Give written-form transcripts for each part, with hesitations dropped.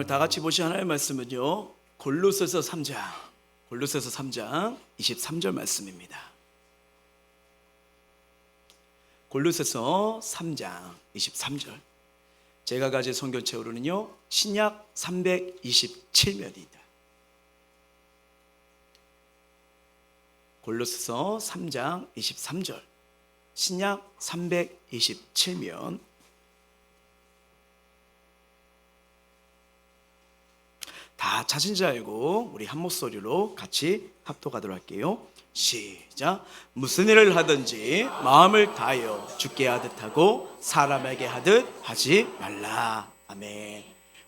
오늘 다 같이 보실 하나님의 말씀은요, 골로새서 3장 23절 말씀입니다. 골로새서 3장 23절. 제가 가진 성경책으로는요, 신약 327면이다. 골로새서 3장 23절, 신약 327면. 다 찾은 줄 알고 우리 한 목소리로 같이 합독하도록 할게요. 시작. 무슨 일을 하든지 마음을 다하여 주께 하듯 하고 사람에게 하듯 하지 말라. 아멘.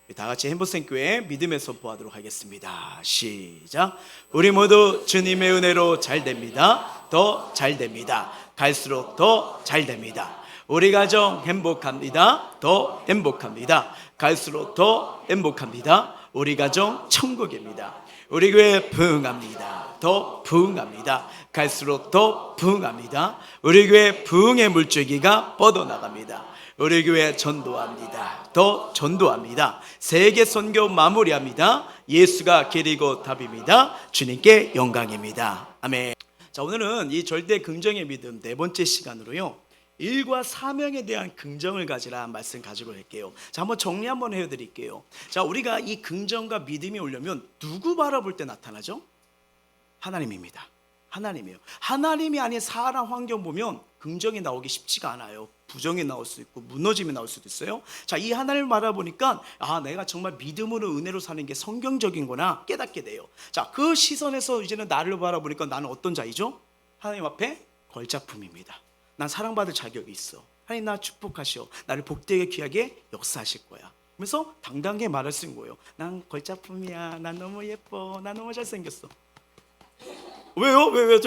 우리 다 같이 햄버생교회 믿음의 선포하도록 하겠습니다. 시작. 우리 모두 주님의 은혜로 잘 됩니다. 더 잘 됩니다. 갈수록 더 잘 됩니다. 우리 가정 행복합니다. 더 행복합니다. 갈수록 더 행복합니다. 우리 가정 천국입니다. 우리 교회 부흥합니다. 더 부흥합니다. 갈수록 더 부흥합니다. 우리 교회 부흥의 물줄기가 뻗어나갑니다. 우리 교회 전도합니다. 더 전도합니다. 세계 선교 마무리합니다. 예수가 길이고 답입니다. 주님께 영광입니다. 아멘. 자, 오늘은 이 절대 긍정의 믿음 네 번째 시간으로요, 일과 사명에 대한 긍정을 가지라 말씀 가지고 할게요. 자, 한번 정리 한번 해드릴게요. 자, 우리가 이 긍정과 믿음이 오려면 누구 바라볼 때 나타나죠? 하나님입니다. 하나님이에요. 하나님이 아닌 사람 환경 보면 긍정이 나오기 쉽지가 않아요. 부정이 나올 수 있고 무너짐이 나올 수도 있어요. 자, 이 하나님을 바라보니까 내가 정말 믿음으로 은혜로 사는 게 성경적인구나 깨닫게 돼요. 자, 그 시선에서 이제는 나를 바라보니까 나는 어떤 자이죠? 하나님 앞에 걸작품입니다. 난 사랑받을 자격이 있어. 하나님 나 축복하시오. 나를 복되게 귀하게 역사하실 거야. 그래서 당당하게 말할 수 있는 거예요. 난 걸작품이야. 난 너무 예뻐. 난 너무 잘생겼어. 왜요? 왜?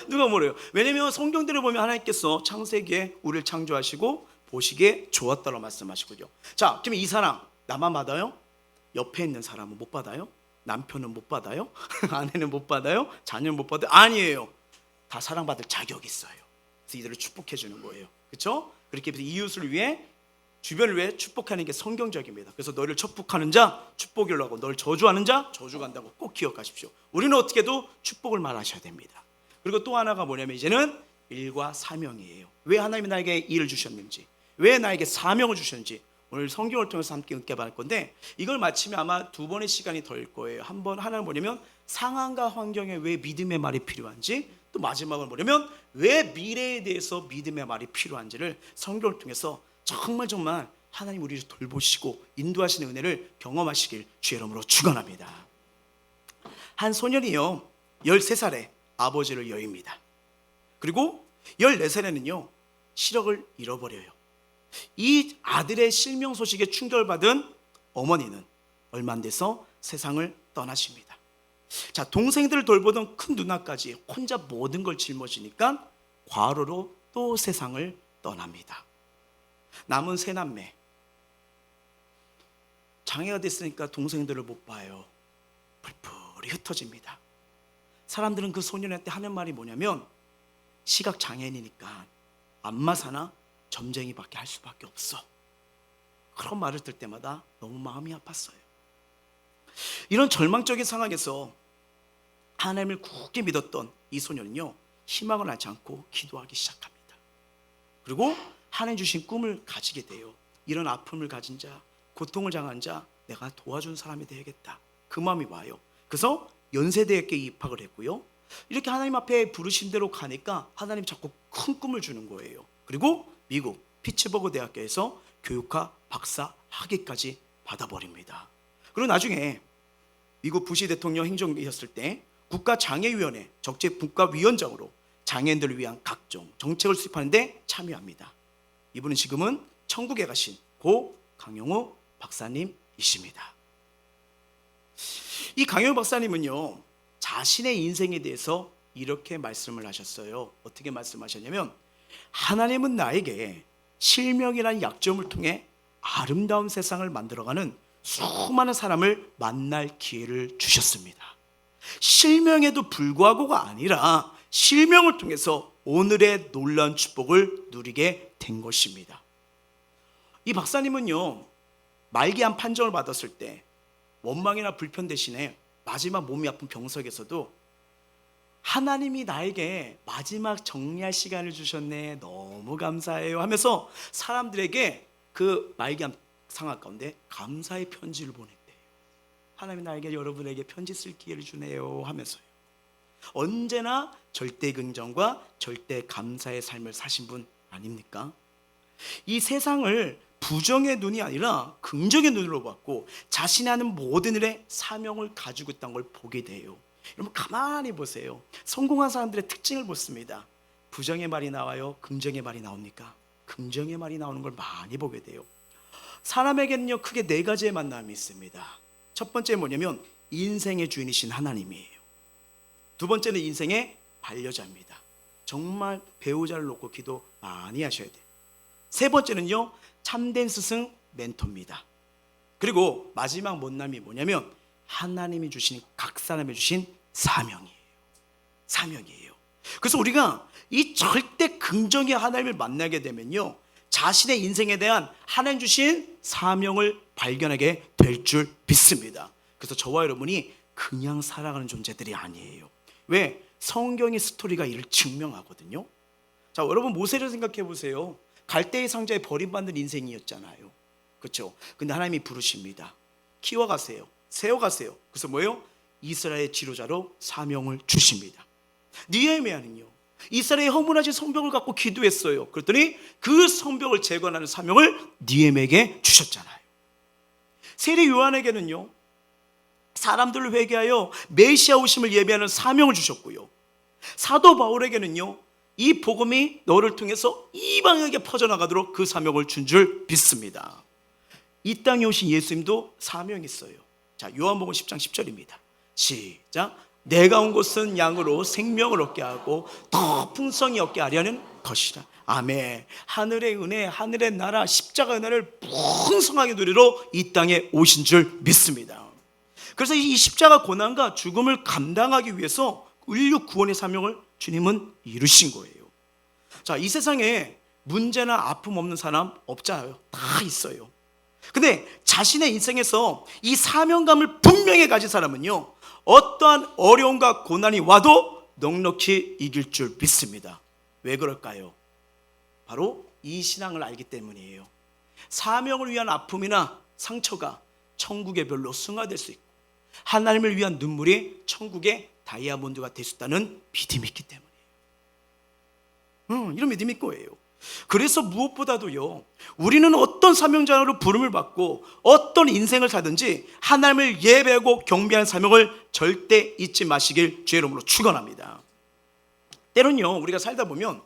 누가 뭐래요? 왜냐면 성경들을 보면 하나님께서 창세기에 우리를 창조하시고 보시기에 좋았다고 말씀하시거든요. 자, 그러면 이 사랑 나만 받아요? 옆에 있는 사람은 못 받아요? 남편은 못 받아요? 아내는 못 받아요? 자녀는 못 받아요? 아니에요. 다 사랑받을 자격이 있어요. 그래서 이들을 축복해 주는 거예요. 그렇죠? 그렇게 해서 이웃을 위해, 주변을 위해 축복하는 게 성경적입니다. 그래서 너를 축복하는 자 축복을 하고 너를 저주하는 자 저주간다고 꼭 기억하십시오. 우리는 어떻게 해도 축복을 말하셔야 됩니다. 그리고 또 하나가 뭐냐면 이제는 일과 사명이에요. 왜 하나님이 나에게 일을 주셨는지, 왜 나에게 사명을 주셨는지 오늘 성경을 통해서 함께 은혜 받을 건데, 이걸 마치면 아마 두 번의 시간이 덜 거예요. 한 번 하나는 뭐냐면 상황과 환경에 왜 믿음의 말이 필요한지, 또 마지막은 뭐냐면 왜 미래에 대해서 믿음의 말이 필요한지를 성경을 통해서 정말 하나님 우리를 돌보시고 인도하시는 은혜를 경험하시길 주의 이름으로 축원합니다. 한 소년이요 13살에 아버지를 여입니다. 그리고 14살에는요 시력을 잃어버려요. 이 아들의 실명 소식에 충격받은 어머니는 얼마 안 돼서 세상을 떠나십니다. 자, 동생들을 돌보던 큰 누나까지 혼자 모든 걸 짊어지니까 과로로 또 세상을 떠납니다. 남은 세 남매, 장애가 됐으니까 동생들을 못 봐요. 풀풀이 흩어집니다. 사람들은 그 소년한테 하는 말이 뭐냐면, 시각 장애인이니까 안마사나 점쟁이밖에 할 수밖에 없어. 그런 말을 들 때마다 너무 마음이 아팠어요. 이런 절망적인 상황에서 하나님을 굳게 믿었던 이 소년은요 희망을 잃지 않고 기도하기 시작합니다. 그리고 하나님 주신 꿈을 가지게 돼요. 이런 아픔을 가진 자, 고통을 당한 자, 내가 도와준 사람이 되야겠다. 그 마음이 와요. 그래서 연세대학교에 입학을 했고요. 이렇게 하나님 앞에 부르신 대로 가니까 하나님 자꾸 큰 꿈을 주는 거예요. 그리고 미국 피츠버그 대학교에서 교육학 박사 학위까지 받아버립니다. 그리고 나중에 미국 부시 대통령 행정이었을 때 국가장애위원회 적재국가위원장으로 장애인들을 위한 각종 정책을 수립하는데 참여합니다. 이분은 지금은 천국에 가신 고 강용호 박사님이십니다. 이 강용호 박사님은요 자신의 인생에 대해서 이렇게 말씀을 하셨어요. 어떻게 말씀하셨냐면, 하나님은 나에게 실명이라는 약점을 통해 아름다운 세상을 만들어가는 수많은 사람을 만날 기회를 주셨습니다. 실명에도 불구하고가 아니라 실명을 통해서 오늘의 놀라운 축복을 누리게 된 것입니다. 이 박사님은요 말기암 판정을 받았을 때 원망이나 불편 대신에 마지막 몸이 아픈 병석에서도 하나님이 나에게 마지막 정리할 시간을 주셨네, 너무 감사해요 하면서 사람들에게 그 말기암 상황 가운데 감사의 편지를 보냈대요. 하나님이 나에게, 여러분에게 편지 쓸 기회를 주네요 하면서요. 언제나 절대 긍정과 절대 감사의 삶을 사신 분 아닙니까? 이 세상을 부정의 눈이 아니라 긍정의 눈으로 봤고 자신이 하는 모든 일에 사명을 가지고 있다는 걸 보게 돼요. 여러분 가만히 보세요. 성공한 사람들의 특징을 보습니다. 부정의 말이 나와요? 긍정의 말이 나옵니까? 긍정의 말이 나오는 걸 많이 보게 돼요. 사람에게는요 크게 네 가지의 만남이 있습니다. 첫 번째 뭐냐면 인생의 주인이신 하나님이에요. 두 번째는 인생의 반려자입니다. 정말 배우자를 놓고 기도 많이 하셔야 돼요. 세 번째는요 참된 스승 멘토입니다. 그리고 마지막 만남이 뭐냐면 하나님이 주신, 각 사람이 주신 사명이에요. 그래서 우리가 이 절대 긍정의 하나님을 만나게 되면요 자신의 인생에 대한 하나님 주신 사명을 발견하게 될 줄 믿습니다. 그래서 저와 여러분이 그냥 살아가는 존재들이 아니에요. 왜? 성경의 스토리가 이를 증명하거든요. 자, 여러분 모세를 생각해 보세요. 갈대의 상자에 버림받는 인생이었잖아요. 그렇죠? 근데 하나님이 부르십니다. 키워가세요, 세워가세요. 그래서 뭐예요? 이스라엘 지도자로 사명을 주십니다. 느헤미야는요 이스라엘의 허물어진 성벽을 갖고 기도했어요. 그랬더니 그 성벽을 재건하는 사명을 느헤미야에게 주셨잖아요. 세례 요한에게는요 사람들을 회개하여 메시아 오심을 예배하는 사명을 주셨고요. 사도 바울에게는요 이 복음이 너를 통해서 이방에게 퍼져나가도록 그 사명을 준 줄 믿습니다. 이 땅에 오신 예수님도 사명이 있어요. 자, 요한복음 10장 10절입니다. 시작. 내가 온 것은 양으로 생명을 얻게 하고 더 풍성히 얻게 하려는 것이라. 아멘. 하늘의 은혜, 하늘의 나라, 십자가 은혜를 풍성하게 누리러 이 땅에 오신 줄 믿습니다. 그래서 이 십자가 고난과 죽음을 감당하기 위해서 인류 구원의 사명을 주님은 이루신 거예요. 자, 이 세상에 문제나 아픔 없는 사람 없잖아요. 다 있어요. 근데 자신의 인생에서 이 사명감을 분명히 가진 사람은요 어떠한 어려움과 고난이 와도 넉넉히 이길 줄 믿습니다. 왜 그럴까요? 바로 이 신앙을 알기 때문이에요. 사명을 위한 아픔이나 상처가 천국의 별로 승화될 수 있고 하나님을 위한 눈물이 천국의 다이아몬드가 될 수 있다는 믿음이 있기 때문이에요. 이런 믿음이 거예요. 그래서 무엇보다도요 우리는 어떤 사명자로 부름을 받고 어떤 인생을 살든지 하나님을 예배하고 경배하는 사명을 절대 잊지 마시길 주의 이름으로 축원합니다. 때론요 우리가 살다 보면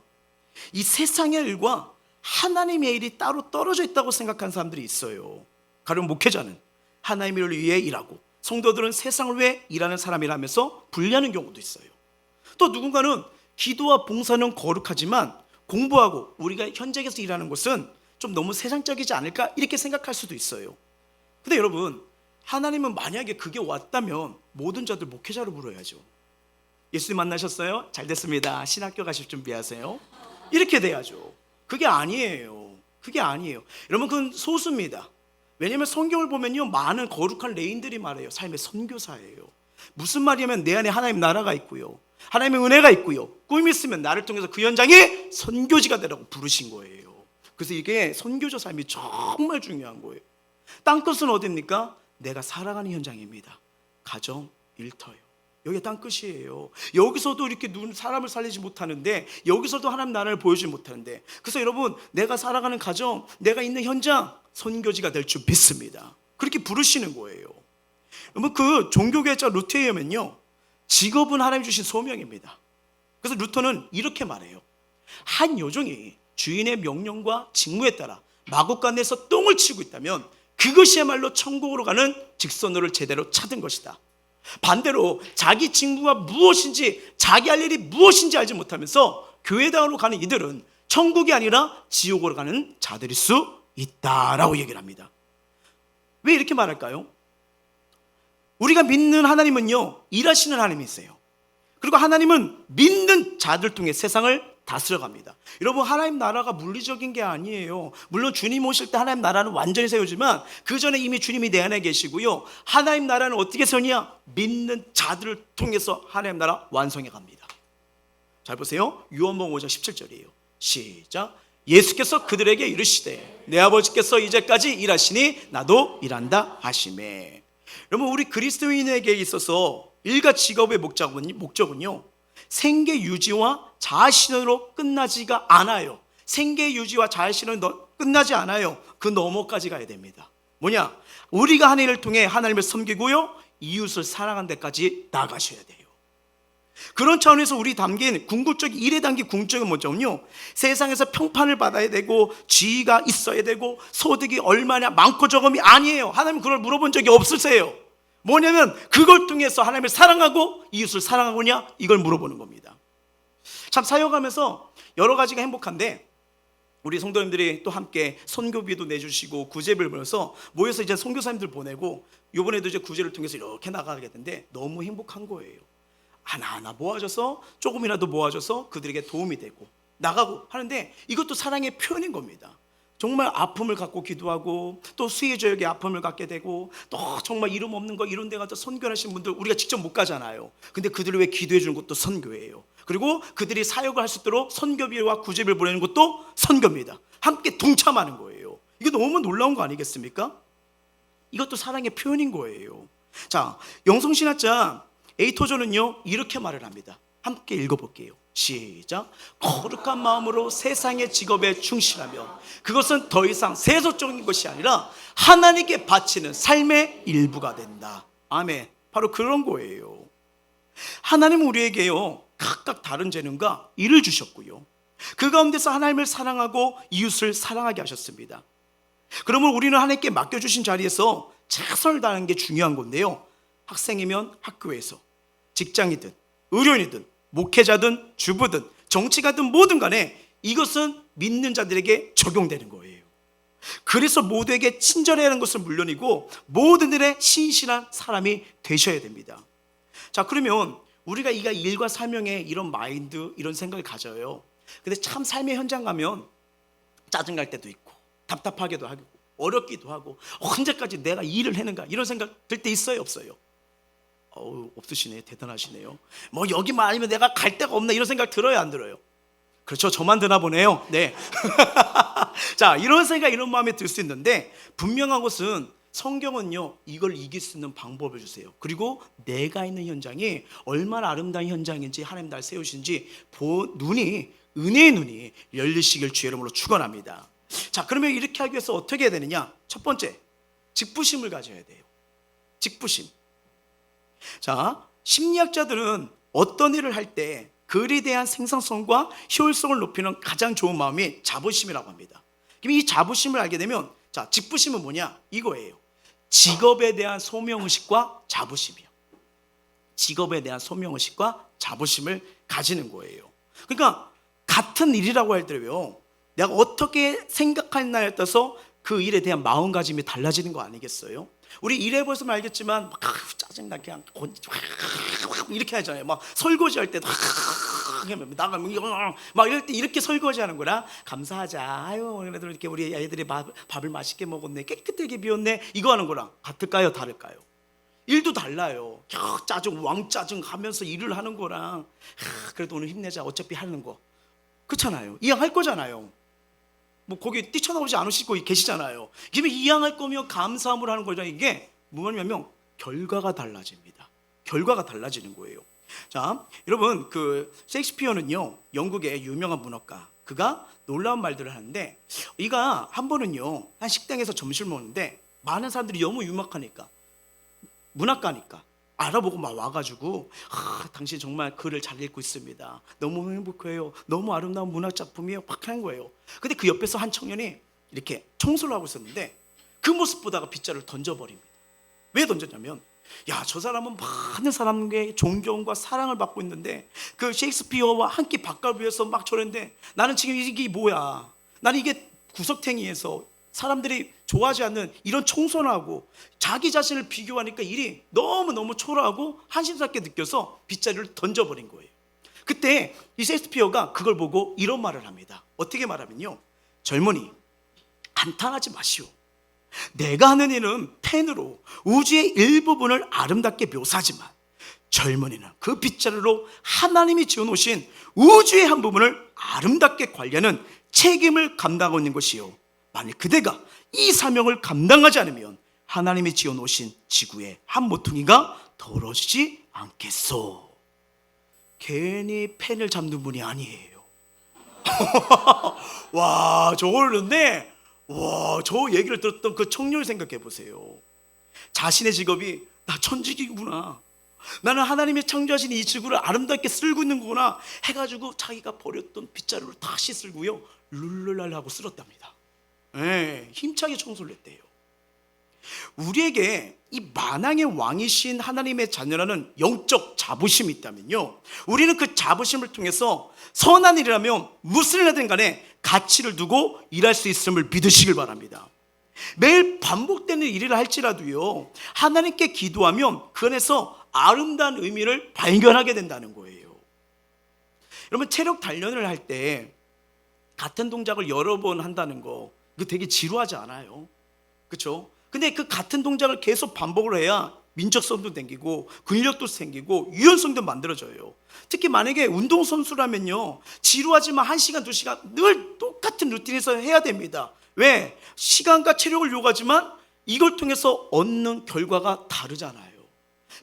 이 세상의 일과 하나님의 일이 따로 떨어져 있다고 생각하는 사람들이 있어요. 가령 목회자는 하나님의 일을 위해 일하고 성도들은 세상을 위해 일하는 사람이라면서 분리하는 경우도 있어요. 또 누군가는 기도와 봉사는 거룩하지만 공부하고 우리가 현장에서 일하는 것은 좀 너무 세상적이지 않을까 이렇게 생각할 수도 있어요. 근데 여러분 하나님은 만약에 그게 왔다면 모든 자들 목회자로 부르어야죠. 예수님 만나셨어요? 잘 됐습니다. 신학교 가실 준비하세요. 이렇게 돼야죠. 그게 아니에요. 여러분 그건 소수입니다. 왜냐하면 성경을 보면요 많은 거룩한 레인들이 말해요. 삶의 선교사예요. 무슨 말이냐면 내 안에 하나님 나라가 있고요 하나님의 은혜가 있고요 꿈이 있으면 나를 통해서 그 현장에 선교지가 되라고 부르신 거예요. 그래서 이게 선교조 삶이 정말 중요한 거예요. 땅끝은 어디입니까? 내가 살아가는 현장입니다. 가정, 일터요. 여기가 땅끝이에요. 여기서도 이렇게 사람을 살리지 못하는데 여기서도 하나님 나라를 보여주지 못하는데 그래서 여러분 내가 살아가는 가정, 내가 있는 현장 선교지가 될 줄 믿습니다. 그렇게 부르시는 거예요. 그 종교개혁자 루터에 의하면요 직업은 하나님 주신 소명입니다. 그래서 루터는 이렇게 말해요. 한 요정이 주인의 명령과 직무에 따라 마구간에서 똥을 치고 있다면 그것이야말로 천국으로 가는 직선로를 제대로 찾은 것이다. 반대로 자기 직무가 무엇인지 자기 할 일이 무엇인지 알지 못하면서 교회당으로 가는 이들은 천국이 아니라 지옥으로 가는 자들일 수 있다라고 얘기를 합니다. 왜 이렇게 말할까요? 우리가 믿는 하나님은요 일하시는 하나님이세요. 그리고 하나님은 믿는 자들 통해 세상을 다스려갑니다. 여러분, 하나님 나라가 물리적인 게 아니에요. 물론 주님 오실 때 하나님 나라는 완전히 세우지만 그 전에 이미 주님이 내 안에 계시고요, 하나님 나라는 어떻게 세우냐? 믿는 자들을 통해서 하나님 나라 완성해 갑니다. 잘 보세요. 요한복음 5장 17절이에요. 시작. 예수께서 그들에게 이르시되 내 아버지께서 이제까지 일하시니 나도 일한다 하시매. 여러분, 우리 그리스도인에게 있어서 일과 직업의 목적은요, 생계 유지와 자아실현으로 끝나지가 않아요. 생계 유지와 자아실현은 끝나지 않아요. 그 너머까지 가야 됩니다. 뭐냐? 우리가 한 일을 통해 하나님을 섬기고요, 이웃을 사랑하는 데까지 나가셔야 돼요. 그런 차원에서 우리 담긴 궁극적, 일에 담긴 궁극적인 뭐냐면요, 세상에서 평판을 받아야 되고 지위가 있어야 되고 소득이 얼마냐 많고 적음이 아니에요. 하나님 그걸 물어본 적이 없으세요. 뭐냐면 그걸 통해서 하나님을 사랑하고 이웃을 사랑하고냐, 이걸 물어보는 겁니다. 참 사역하면서 여러 가지가 행복한데, 우리 성도님들이 또 함께 선교비도 내주시고 구제비를 모여서 이제 선교사님들 보내고, 이번에도 이제 구제를 통해서 이렇게 나가게 되는데 너무 행복한 거예요. 하나하나 모아줘서, 조금이라도 모아줘서 그들에게 도움이 되고 나가고 하는데, 이것도 사랑의 표현인 겁니다. 정말 아픔을 갖고 기도하고 또 수혜자에게 아픔을 갖게 되고, 또 정말 이름 없는 거 이런 데 가서 선교하신 분들 우리가 직접 못 가잖아요. 근데 그들을 위해 기도해 주는 것도 선교예요. 그리고 그들이 사역을 할 수 있도록 선교비와 구제비를 보내는 것도 선교입니다. 함께 동참하는 거예요. 이게 너무 놀라운 거 아니겠습니까? 이것도 사랑의 표현인 거예요. 자, 영성신학자 에이토저는요 이렇게 말을 합니다. 함께 읽어볼게요. 시작. 거룩한 마음으로 세상의 직업에 충실하며 그것은 더 이상 세속적인 것이 아니라 하나님께 바치는 삶의 일부가 된다. 아멘. 바로 그런 거예요. 하나님은 우리에게요 각각 다른 재능과 일을 주셨고요, 그 가운데서 하나님을 사랑하고 이웃을 사랑하게 하셨습니다. 그러면 우리는 하나님께 맡겨주신 자리에서 최선을 다하는 게 중요한 건데요, 학생이면 학교에서, 직장이든 의료인이든 목회자든 주부든 정치가든 뭐든 간에 이것은 믿는 자들에게 적용되는 거예요. 그래서 모두에게 친절해야 하는 것은 물론이고 모든 일에 신실한 사람이 되셔야 됩니다. 자, 그러면 우리가 일과 사명에 이런 마인드, 이런 생각을 가져요. 근데 참 삶의 현장 가면 짜증날 때도 있고 답답하기도 하고 어렵기도 하고, 언제까지 내가 일을 해는가 이런 생각 들 때 있어요, 없어요? 없으시네. 대단하시네요. 뭐 여기만 아니면 내가 갈 데가 없나 이런 생각 들어요, 안 들어요? 그렇죠, 저만 드나 보네요. 네. 자, 이런 생각, 이런 마음이 들 수 있는데, 분명한 것은 성경은요 이걸 이길 수 있는 방법을 주세요. 그리고 내가 있는 현장이 얼마나 아름다운 현장인지, 하나님 날 세우신지 은혜의 눈이 열리시길 주의 이름으로 축원합니다. 자, 그러면 이렇게 하기 위해서 어떻게 해야 되느냐? 첫 번째, 직부심을 가져야 돼요. 직부심. 자, 심리학자들은 어떤 일을 할 때 그 일에 대한 생산성과 효율성을 높이는 가장 좋은 마음이 자부심이라고 합니다. 그럼 이 자부심을 알게 되면, 자, 직부심은 뭐냐? 이거예요. 직업에 대한 소명의식과 자부심이요. 직업에 대한 소명의식과 자부심을 가지는 거예요. 그러니까 같은 일이라고 할 때요, 내가 어떻게 생각하느냐에 따라서 그 일에 대한 마음가짐이 달라지는 거 아니겠어요? 우리 일해보시면 알겠지만 막 짜증나 그냥 이렇게 하잖아요. 막 설거지할 때도 나가면 막 이럴 때 이렇게 설거지하는 거랑, 감사하자, 아유 그래도 이렇게 우리 애들이 밥을 맛있게 먹었네, 깨끗하게 비웠네, 이거 하는 거랑 같을까요, 다를까요? 일도 달라요. 짜증 왕짜증 하면서 일을 하는 거랑 그래도 오늘 힘내자 어차피 하는 거, 그렇잖아요. 이왕할 거잖아요. 뭐 거기 뛰쳐나오지 않으시고 계시잖아요. 그러면 이양할 거면 감사함을 하는 거죠. 이게 뭐냐면 결과가 달라집니다. 결과가 달라지는 거예요. 자, 여러분, 그 셰익스피어는요 영국의 유명한 문학가, 그가 놀라운 말들을 하는데, 이가 한 번은요 한 식당에서 점심을 먹는데 많은 사람들이 너무 유명하니까, 문학가니까 알아보고 막 와가지고, 당신 정말 글을 잘 읽고 있습니다, 너무 행복해요, 너무 아름다운 문학 작품이에요, 막 하는 거예요. 근데 그 옆에서 한 청년이 이렇게 청소를 하고 있었는데 그 모습 보다가 빗자루를 던져버립니다. 왜 던졌냐면, 야, 저 사람은 많은 사람에게 존경과 사랑을 받고 있는데 그 셰익스피어와 한 끼 밥값 위해서 막 저랬는데, 나는 지금 이게 뭐야, 나는 이게 구석탱이에서 사람들이 좋아하지 않는 이런 청소를 하고 자기 자신을 비교하니까 일이 너무너무 초라하고 한심스럽게 느껴서 빗자루를 던져버린 거예요. 그때 이 셰익스피어가 그걸 보고 이런 말을 합니다. 어떻게 말하면요, 젊은이 한탄하지 마시오. 내가 하는 일은 펜으로 우주의 일부분을 아름답게 묘사하지만 젊은이는 그 빗자루로 하나님이 지어놓으신 우주의 한 부분을 아름답게 관리하는 책임을 감당하고 있는 것이요, 만일 그대가 이 사명을 감당하지 않으면 하나님이 지어놓으신 지구의 한 모퉁이가 더러워지지 않겠소. 괜히 펜을 잡는 분이 아니에요. 와, 저걸 듣는데, 와, 저 얘기를 들었던 그 청년을 생각해 보세요. 자신의 직업이 나 천직이구나, 나는 하나님이 창조하신 이 지구를 아름답게 쓸고 있는 거구나 해가지고 자기가 버렸던 빗자루를 다시 쓸고요, 룰루랄 하고 쓸었답니다. 힘차게 청소를 했대요. 우리에게 이 만왕의 왕이신 하나님의 자녀라는 영적 자부심이 있다면요, 우리는 그 자부심을 통해서 선한 일이라면 무슨 일이든 간에 가치를 두고 일할 수 있음을 믿으시길 바랍니다. 매일 반복되는 일을 할지라도요, 하나님께 기도하면 그 안에서 아름다운 의미를 발견하게 된다는 거예요. 여러분, 체력 단련을 할 때 같은 동작을 여러 번 한다는 거, 그거 되게 지루하지 않아요? 그렇죠? 근데 그 같은 동작을 계속 반복을 해야 민첩성도 생기고 근력도 생기고 유연성도 만들어져요. 특히 만약에 운동선수라면요, 지루하지만 1시간, 2시간 늘 똑같은 루틴에서 해야 됩니다. 왜? 시간과 체력을 요구하지만 이걸 통해서 얻는 결과가 다르잖아요.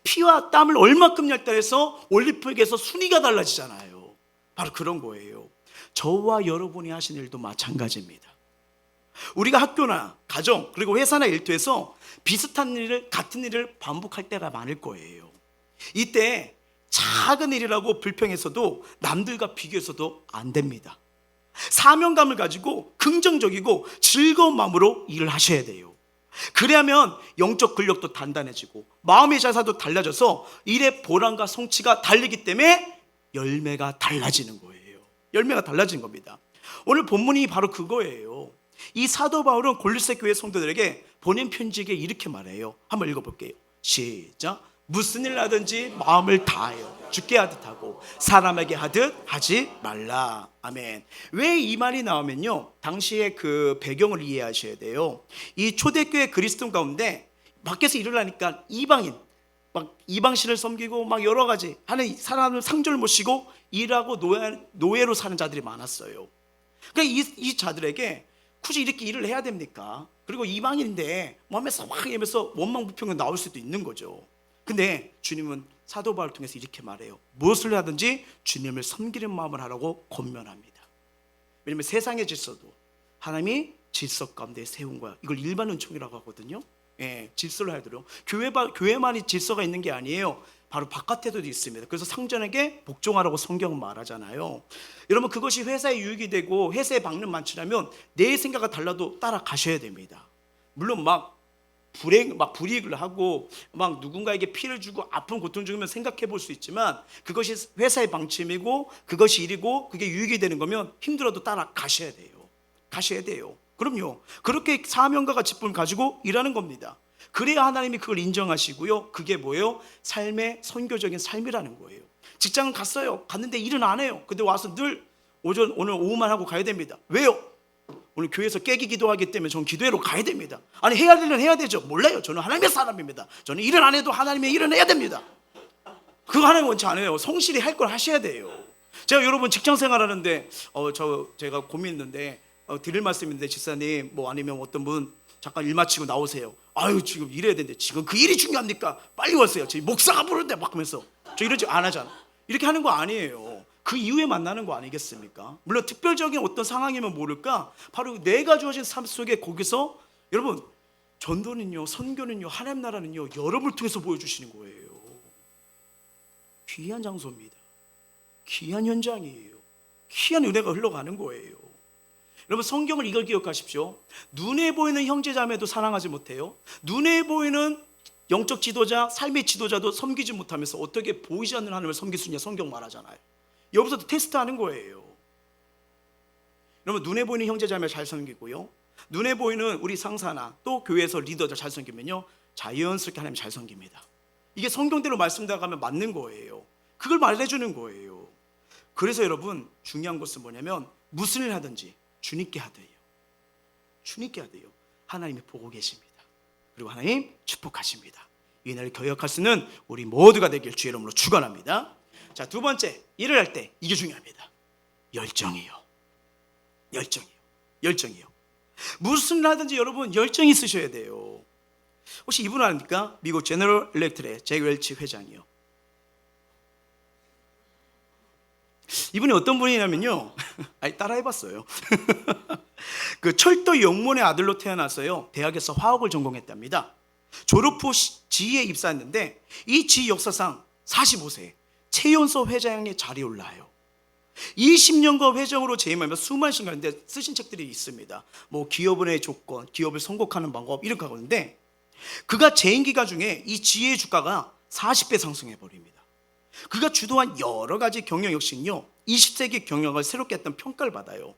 피와 땀을 얼마큼 낼까 해서 올림픽에서 순위가 달라지잖아요. 바로 그런 거예요. 저와 여러분이 하신 일도 마찬가지입니다. 우리가 학교나 가정 그리고 회사나 일터에서 비슷한 일을, 같은 일을 반복할 때가 많을 거예요. 이때 작은 일이라고 불평해서도 남들과 비교해서도 안 됩니다. 사명감을 가지고 긍정적이고 즐거운 마음으로 일을 하셔야 돼요. 그래야면 영적 근력도 단단해지고 마음의 자세도 달라져서 일의 보람과 성취가 달리기 때문에 열매가 달라지는 거예요. 열매가 달라진 겁니다. 오늘 본문이 바로 그거예요. 이 사도 바울은 골로새 교회 성도들에게 보낸 편지에 이렇게 말해요. 한번 읽어볼게요. 시작. 무슨 일 하든지 마음을 다하여 주께 하듯 하고 사람에게 하듯 하지 말라. 아멘. 왜 이 말이 나오면요, 당시의 그 배경을 이해하셔야 돼요. 이 초대교회 그리스도 가운데 밖에서 일을 하니까 이방인, 막 이방신을 섬기고 막 여러 가지 하는 사람을 상절 모시고 일하고 노예로 사는 자들이 많았어요. 그러니까 이 자들에게 굳이 이렇게 일을 해야 됩니까? 그리고 이방인인데 몸에서 막 하면서 원망 불평이 나올 수도 있는 거죠. 근데 주님은 사도 바울을 통해서 이렇게 말해요. 무엇을 하든지 주님을 섬기는 마음을 하라고 권면합니다. 왜냐하면 세상의 질서도 하나님이 질서 가운데 세운 거야. 이걸 일반 은총이라고 하거든요. 질서를 하도록. 교회만이 질서가 있는 게 아니에요. 바로 바깥에도 있습니다. 그래서 상전에게 복종하라고 성경은 말하잖아요. 여러분, 그것이 회사에 유익이 되고 회사에 박는 많지라면 내 생각과 달라도 따라가셔야 됩니다. 물론 불이익을 하고 막 누군가에게 피를 주고 아픈 고통 주면 생각해 볼 수 있지만 그것이 회사의 방침이고 그것이 일이고 그게 유익이 되는 거면 힘들어도 따라가셔야 돼요. 가셔야 돼요. 그럼요. 그렇게 사명과 기쁨을 가지고 일하는 겁니다. 그래야 하나님이 그걸 인정하시고요. 그게 뭐예요? 삶의 선교적인 삶이라는 거예요. 직장은 갔어요. 갔는데 일은 안 해요. 근데 와서 늘 오늘 오후만 하고 가야 됩니다. 왜요? 오늘 교회에서 깨기 기도하기 때문에 저는 기도회로 가야 됩니다. 아니, 해야 될 일은 해야 되죠. 몰라요. 저는 하나님의 사람입니다. 저는 일은 안 해도 하나님의 일은 해야 됩니다. 그거 하나님 원치 않아요. 성실히 할 걸 하셔야 돼요. 제가 여러분 직장 생활하는데 제가 고민했는데 드릴 말씀인데, 집사님 뭐 아니면 어떤 분 잠깐 일 마치고 나오세요. 아유, 지금 일해야 되는데 지금 그 일이 중요합니까? 빨리 왔어요. 저희 목사가 부르는데 막 하면서 저 이러지 안 하잖아. 이렇게 하는 거 아니에요. 그 이후에 만나는 거 아니겠습니까? 물론 특별적인 어떤 상황이면 모를까, 바로 내가 주어진 삶 속에 거기서 여러분, 전도는요, 선교는요, 하나님 나라는요, 여러분을 통해서 보여주시는 거예요. 귀한 장소입니다. 귀한 현장이에요. 귀한 은혜가 흘러가는 거예요. 여러분, 성경을 이걸 기억하십시오. 눈에 보이는 형제자매도 사랑하지 못해요. 눈에 보이는 영적 지도자, 삶의 지도자도 섬기지 못하면서 어떻게 보이지 않는 하나님을 섬길 수 있냐, 성경 말하잖아요. 여기서도 테스트하는 거예요. 여러분, 눈에 보이는 형제자매 잘 섬기고요, 눈에 보이는 우리 상사나 또 교회에서 리더들 잘 섬기면요, 자연스럽게 하나님 잘 섬깁니다. 이게 성경대로 말씀대로 가면 맞는 거예요. 그걸 말해주는 거예요. 그래서 여러분 중요한 것은 뭐냐면 무슨 일 하든지 주님께 하세요. 주님께 하세요. 하나님이 보고 계십니다. 그리고 하나님 축복하십니다. 이 은혜를 교역할 수 있는 우리 모두가 되길 주의 이름으로 축원합니다. 자, 두 번째, 일을 할 때 이게 중요합니다. 열정이요. 열정이요. 무슨 일 하든지 여러분 열정이 있으셔야 돼요. 혹시 이분 아닙니까? 미국 제너럴 일렉트릭의 잭 웰치 회장이요. 이분이 어떤 분이냐면요. 따라해봤어요. 그 철도 용문의 아들로 태어났어요. 대학에서 화학을 전공했답니다. 졸업 후 지에 입사했는데 이 지 역사상 45세 최연소 회장의 자리에 올라요. 20년간 회장으로 재임하며 수많은 시간인데 쓰신 책들이 있습니다. 뭐 기업은의 조건, 기업을 선곡하는 방법 이렇게 하는데 그가 재임 기간 중에 이 지의 주가가 40배 상승해 버립니다. 그가 주도한 여러 가지 경영 혁신이요 20세기 경영을 새롭게 했던 평가를 받아요.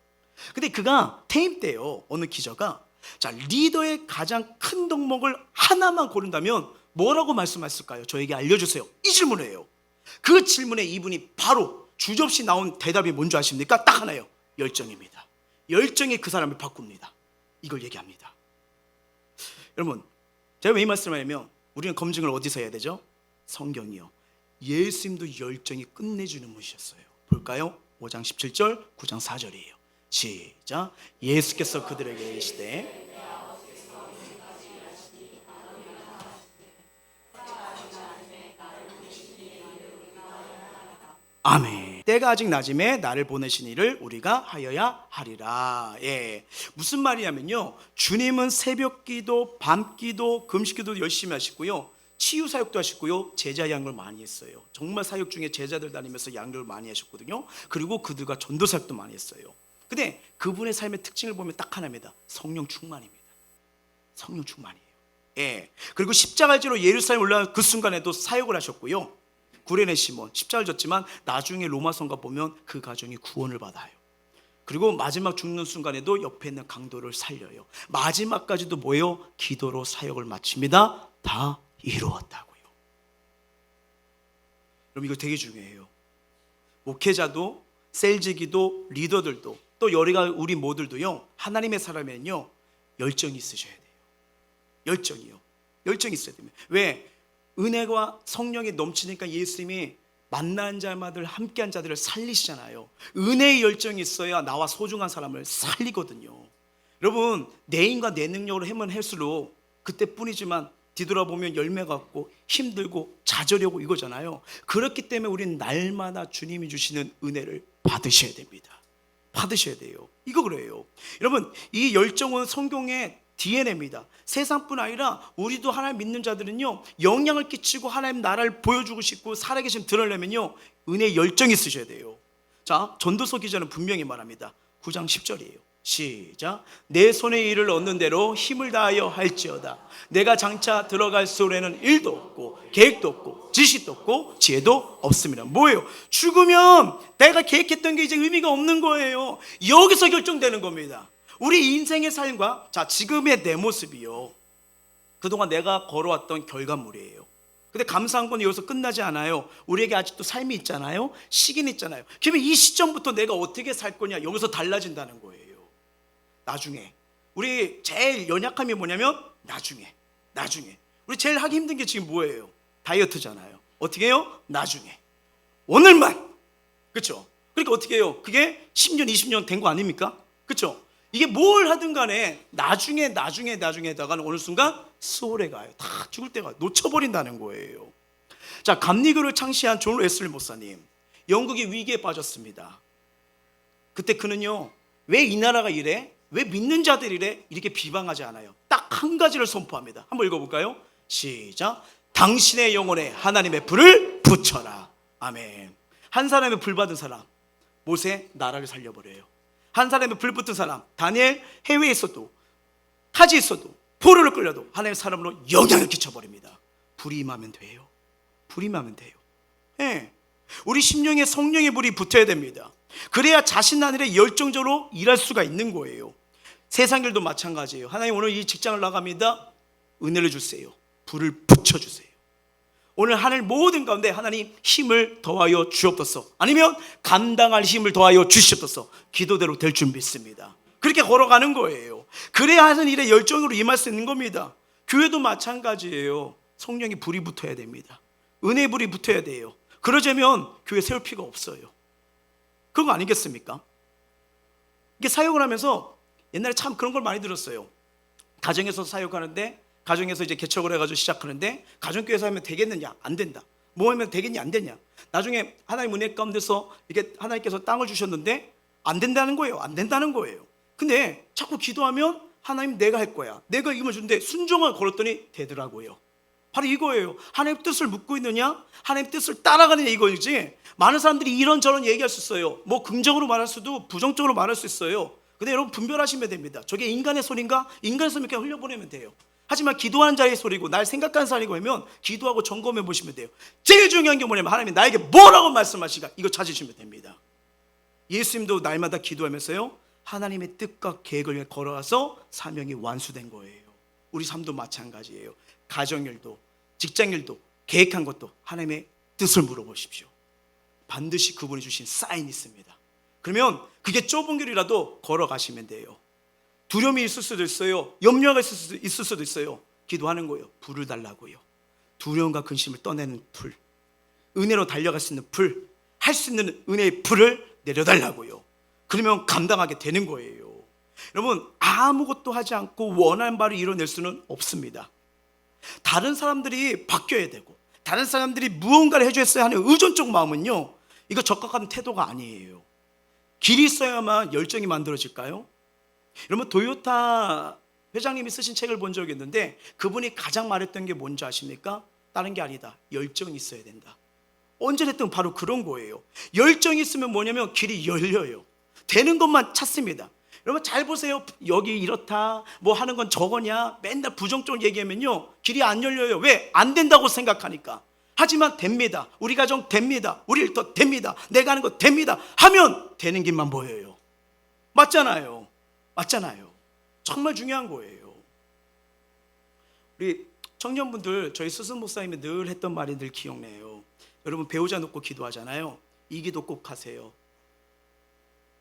근데 그가 퇴임 때요 어느 기자가 자 리더의 가장 큰 덕목을 하나만 고른다면 뭐라고 말씀하셨을까요? 저에게 알려주세요. 이 질문이에요. 그 질문에 이분이 바로 주저없이 나온 대답이 뭔지 아십니까? 딱 하나예요. 열정입니다. 열정이 그 사람을 바꿉니다. 이걸 얘기합니다. 여러분 제가 왜 이 말씀을 하냐면 우리는 검증을 어디서 해야 되죠? 성경이요. 예수님도 열정이 끝내주는 분이셨어요. 볼까요? 5장 17절 9장 4절이에요. 시작. 예수께서 그들에게 이르시되 아멘. 때가 아직 낮음에 나를 보내신 이를 우리가 하여야 하리라. 예. 무슨 말이냐면요. 주님은 새벽기도, 밤기도, 금식기도 열심히 하시고요. 치유 사역도 하시고요. 제자 양육을 많이 했어요. 정말 사역 중에 제자들 다니면서 양육을 많이 하셨거든요. 그리고 그들과 전도 사역도 많이 했어요. 근데 그분의 삶의 특징을 보면 딱 하나입니다. 성령 충만입니다. 성령 충만이에요. 예. 그리고 십자가를 지러 예루살렘 올라간 그 순간에도 사역을 하셨고요. 구레네 시몬 십자가를 졌지만 나중에 로마서가 보면 그 가정이 구원을 받아요. 그리고 마지막 죽는 순간에도 옆에 있는 강도를 살려요. 마지막까지도 뭐예요? 기도로 사역을 마칩니다. 다 이루었다고요. 여러분 이거 되게 중요해요. 목회자도 셀지기도 리더들도 또 여리가 우리 모두도요 하나님의 사람에는요 열정이 있으셔야 돼요. 열정이 있어야 됩니다. 왜? 은혜와 성령이 넘치니까 예수님이 만난 자마들 함께한 자들을 살리시잖아요. 은혜의 열정이 있어야 나와 소중한 사람을 살리거든요. 여러분 내 힘과 내 능력으로 하면 할수록 그때뿐이지만 뒤돌아보면 열매가 없고 힘들고 좌절하고 이거잖아요. 그렇기 때문에 우리는 날마다 주님이 주시는 은혜를 받으셔야 됩니다. 받으셔야 돼요. 이거 그래요. 여러분 이 열정은 성경의 DNA입니다. 세상뿐 아니라 우리도 하나님 믿는 자들은요 영향을 끼치고 하나님 나라를 보여주고 싶고 살아계심 드러내면요 은혜의 열정이 있으셔야 돼요. 자 전도서 기자는 분명히 말합니다. 9장 10절이에요. 시작. 내 손의 일을 얻는 대로 힘을 다하여 할지어다. 내가 장차 들어갈 소에는 일도 없고 계획도 없고 지식도 없고 지혜도 없습니다. 뭐예요? 죽으면 내가 계획했던 게 이제 의미가 없는 거예요. 여기서 결정되는 겁니다. 우리 인생의 삶과 자 지금의 내 모습이요 그동안 내가 걸어왔던 결과물이에요. 근데 감사한 건 여기서 끝나지 않아요. 우리에게 아직도 삶이 있잖아요. 시기는 있잖아요. 그러면 이 시점부터 내가 어떻게 살 거냐 여기서 달라진다는 거예요. 나중에 우리 제일 연약함이 뭐냐면 나중에 우리 제일 하기 힘든 게 지금 뭐예요? 다이어트잖아요. 어떻게 해요? 나중에 오늘만. 그렇죠? 그러니까 어떻게 해요? 그게 10년 20년 된 거 아닙니까? 그렇죠? 이게 뭘 하든 간에 나중에 하다가는 어느 순간 수월해 가요. 다 죽을 때가 놓쳐버린다는 거예요. 자 감리교를 창시한 존 웨슬리 목사님 영국이 위기에 빠졌습니다. 그때 그는요 왜 이 나라가 이래? 왜 믿는 자들이 이래? 이렇게 비방하지 않아요. 딱 한 가지를 선포합니다. 한번 읽어볼까요? 시작. 당신의 영혼에 하나님의 불을 붙여라. 아멘. 한 사람의 불 받은 사람 모세 나라를 살려버려요. 한 사람의 불 붙은 사람 다니엘 해외에 있어도 타지에 있어도 포로를 끌려도 하나님의 사람으로 영향을 끼쳐버립니다. 불이 임하면 돼요. 네. 우리 심령에 성령의 불이 붙어야 됩니다. 그래야 자신 나날에 열정적으로 일할 수가 있는 거예요. 세상 일도 마찬가지예요. 하나님 오늘 이 직장을 나갑니다. 은혜를 주세요. 불을 붙여주세요. 오늘 하늘 모든 가운데 하나님 힘을 더하여 주옵소서. 아니면 감당할 힘을 더하여 주시옵소서. 기도대로 될 줄 믿습니다. 그렇게 걸어가는 거예요. 그래야 하는 일에 열정으로 임할 수 있는 겁니다. 교회도 마찬가지예요. 성령이 불이 붙어야 됩니다. 은혜의 불이 붙어야 돼요. 그러자면 교회 세울 필요가 없어요. 그런 거 아니겠습니까? 이게 사역을 하면서 옛날에 참 그런 걸 많이 들었어요. 가정에서 사역하는데, 가정에서 이제 개척을 해가지고 시작하는데, 가정교회에서 하면 되겠느냐? 안 된다. 뭐 하면 되겠냐? 안 되냐? 나중에 하나님 은혜 가운데서 이게 하나님께서 땅을 주셨는데 안 된다는 거예요. 안 된다는 거예요. 근데 자꾸 기도하면 하나님 내가 할 거야. 내가 이걸 주는데 순종을 걸었더니 되더라고요. 바로 이거예요. 하나님 뜻을 묻고 있느냐? 하나님 뜻을 따라가느냐 이거지. 많은 사람들이 이런저런 얘기할 수 있어요. 뭐 긍정으로 말할 수도 부정적으로 말할 수 있어요. 근데 여러분 분별하시면 됩니다. 저게 인간의 소리인가? 인간의 소리면 그냥 흘려보내면 돼요. 하지만 기도하는 자의 소리고 날 생각하는 사람이고 하면 기도하고 점검해 보시면 돼요. 제일 중요한 게 뭐냐면 하나님이 나에게 뭐라고 말씀하시는가 이거 찾으시면 됩니다. 예수님도 날마다 기도하면서요 하나님의 뜻과 계획을 걸어가서 사명이 완수된 거예요. 우리 삶도 마찬가지예요. 가정일도 직장일도 계획한 것도 하나님의 뜻을 물어보십시오. 반드시 그분이 주신 사인이 있습니다. 그러면 그게 좁은 길이라도 걸어가시면 돼요. 두려움이 있을 수도 있어요. 염려가 있을 수도 있어요. 기도하는 거예요. 불을 달라고요. 두려움과 근심을 떠내는 불, 은혜로 달려갈 수 있는 불, 할 수 있는 은혜의 불을 내려달라고요. 그러면 감당하게 되는 거예요. 여러분 아무것도 하지 않고 원하는 바를 이뤄낼 수는 없습니다. 다른 사람들이 바뀌어야 되고 다른 사람들이 무언가를 해줬어야 하는 의존적 마음은요 이거 적극하는 태도가 아니에요. 길이 있어야만 열정이 만들어질까요? 여러분 도요타 회장님이 쓰신 책을 본 적이 있는데 그분이 가장 말했던 게 뭔지 아십니까? 다른 게 아니다. 열정이 있어야 된다. 언제 됐든 바로 그런 거예요. 열정이 있으면 뭐냐면 길이 열려요. 되는 것만 찾습니다. 여러분 잘 보세요. 여기 이렇다 뭐 하는 건 저거냐 맨날 부정적으로 얘기하면요 길이 안 열려요. 왜? 안 된다고 생각하니까. 하지만 됩니다. 우리 가정 됩니다. 우리 일터 됩니다. 내가 하는 거 됩니다 하면 되는 길만 보여요. 맞잖아요. 맞잖아요. 정말 중요한 거예요. 우리 청년분들 저희 스승 목사님이 늘 했던 말이 늘 기억나요. 여러분 배우자 놓고 기도하잖아요. 이 기도 꼭 하세요.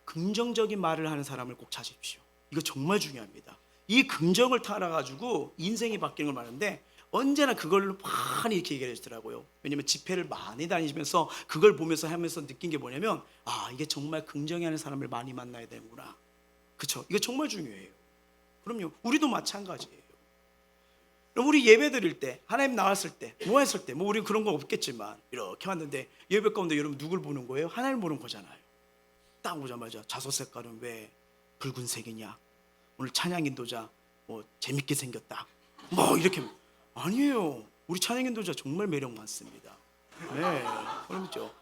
긍정적인 말을 하는 사람을 꼭 찾으십시오. 이거 정말 중요합니다. 이 긍정을 타라가지고 인생이 바뀌는 걸 말하는데 언제나 그걸로 많이 이렇게 얘기를 해주더라고요. 왜냐면 집회를 많이 다니시면서 그걸 보면서 하면서 느낀 게 뭐냐면 아 이게 정말 긍정하는 사람을 많이 만나야 되는구나. 그렇죠? 이거 정말 중요해요. 그럼요. 우리도 마찬가지예요. 우리 예배 드릴 때 하나님 나왔을 때 뭐 했을 때 뭐 우리 그런 거 없겠지만 이렇게 왔는데 예배 가운데 여러분 누굴 보는 거예요? 하나님 보는 거잖아요. 딱 오자마자 자소 색깔은 왜 붉은색이냐? 오늘 찬양 인도자 뭐 재밌게 생겼다. 뭐 이렇게 아니에요. 우리 찬양 인도자 정말 매력 많습니다. 네, 그렇죠.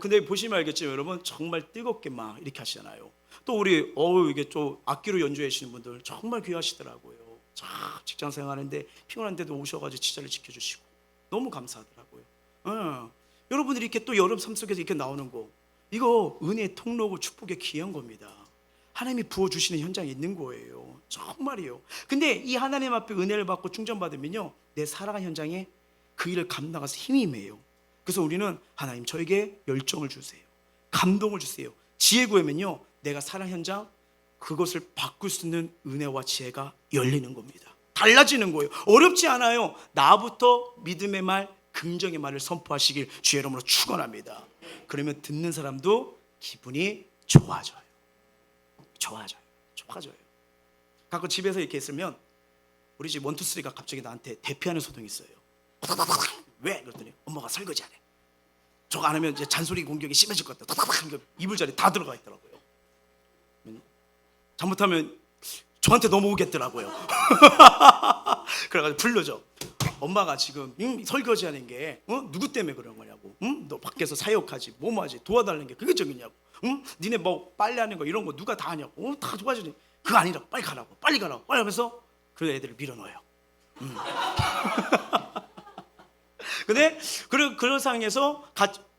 근데 보시면 알겠지만 여러분 정말 뜨겁게 막 이렇게 하시잖아요. 또 우리 이게 좀 악기로 연주해 주시는 분들 정말 귀하시더라고요. 자, 직장 생활하는데 피곤한데도 오셔가지고 지자를 지켜주시고 너무 감사하더라고요. 여러분들이 이렇게 또 여름 삶 속에서 이렇게 나오는 거 이거 은혜의 통로고 축복의 귀한 겁니다. 하나님이 부어주시는 현장에 있는 거예요. 정말이에요. 근데 이 하나님 앞에 은혜를 받고 충전받으면요 내 살아간 현장에 그 일을 감당해서 힘이 임해요. 그래서 우리는 하나님 저에게 열정을 주세요. 감동을 주세요. 지혜 구하면요 내가 살아간 현장 그것을 바꿀 수 있는 은혜와 지혜가 열리는 겁니다. 달라지는 거예요. 어렵지 않아요. 나부터 믿음의 말 긍정의 말을 선포하시길 주의 이름으로 축원합니다. 그러면 듣는 사람도 기분이 좋아져요. 좋아져요. 가끔 집에서 이렇게 있으면 우리 집 1, 2, 3가 갑자기 나한테 대피하는 소동이 있어요. 왜? 그랬더니 엄마가 설거지 안 해. 저거 안 하면 이제 잔소리 공격이 심해질 것 같다. 이불자리 다 들어가 있더라고요. 잘못하면 저한테 넘어오겠더라고요. 그래가지고 불러줘. 엄마가 지금 설거지하는 게 누구 때문에 그런 거냐고. 너 밖에서 사역하지 뭐하지 도와달라는 게 그게 적이냐고. 니네 뭐 빨래하는 거 이런 거 누가 다 하냐고. 다 도와주니 그거 아니라고. 빨리 가라고 빨리 하면서 그 애들을 밀어넣어요. 근데 그런 상황에서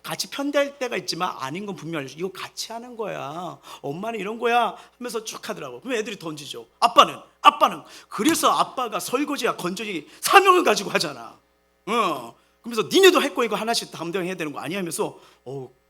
같이 편대할 때가 있지만 아닌 건 분명히 알려줘. 이거 같이 하는 거야. 엄마는 이런 거야 하면서 쭉 하더라고. 그럼 애들이 던지죠. 아빠는 그래서 아빠가 설거지와 건조기 사명을 가지고 하잖아. 그러면서 니네도 할 거 이거 하나씩 담당해야 되는 거 아니야 하면서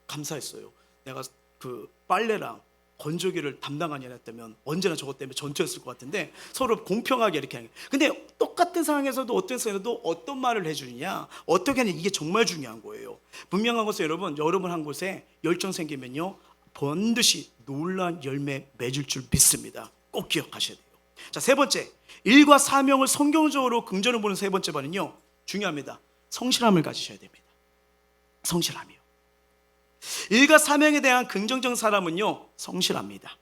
감사했어요. 내가 그 빨래랑 건조기를 담당 안 했다면 언제나 저것 때문에 전투했을 것 같은데 서로 공평하게 이렇게 하는. 근데 똑같은 상황에서도 어떤 상황에서도 어떤 말을 해주느냐, 어떻게 하느냐, 이게 정말 중요한 거예요. 분명한 것은 여러분 한 곳에 열정 생기면요 반드시 놀라운 열매 맺을 줄 믿습니다. 꼭 기억하셔야 돼요. 자, 세 번째, 일과 사명을 성경적으로 긍정을 보는 세 번째 바는요 중요합니다. 성실함을 가지셔야 됩니다. 성실함이요. 일과 사명에 대한 긍정적 사람은요 성실합니다.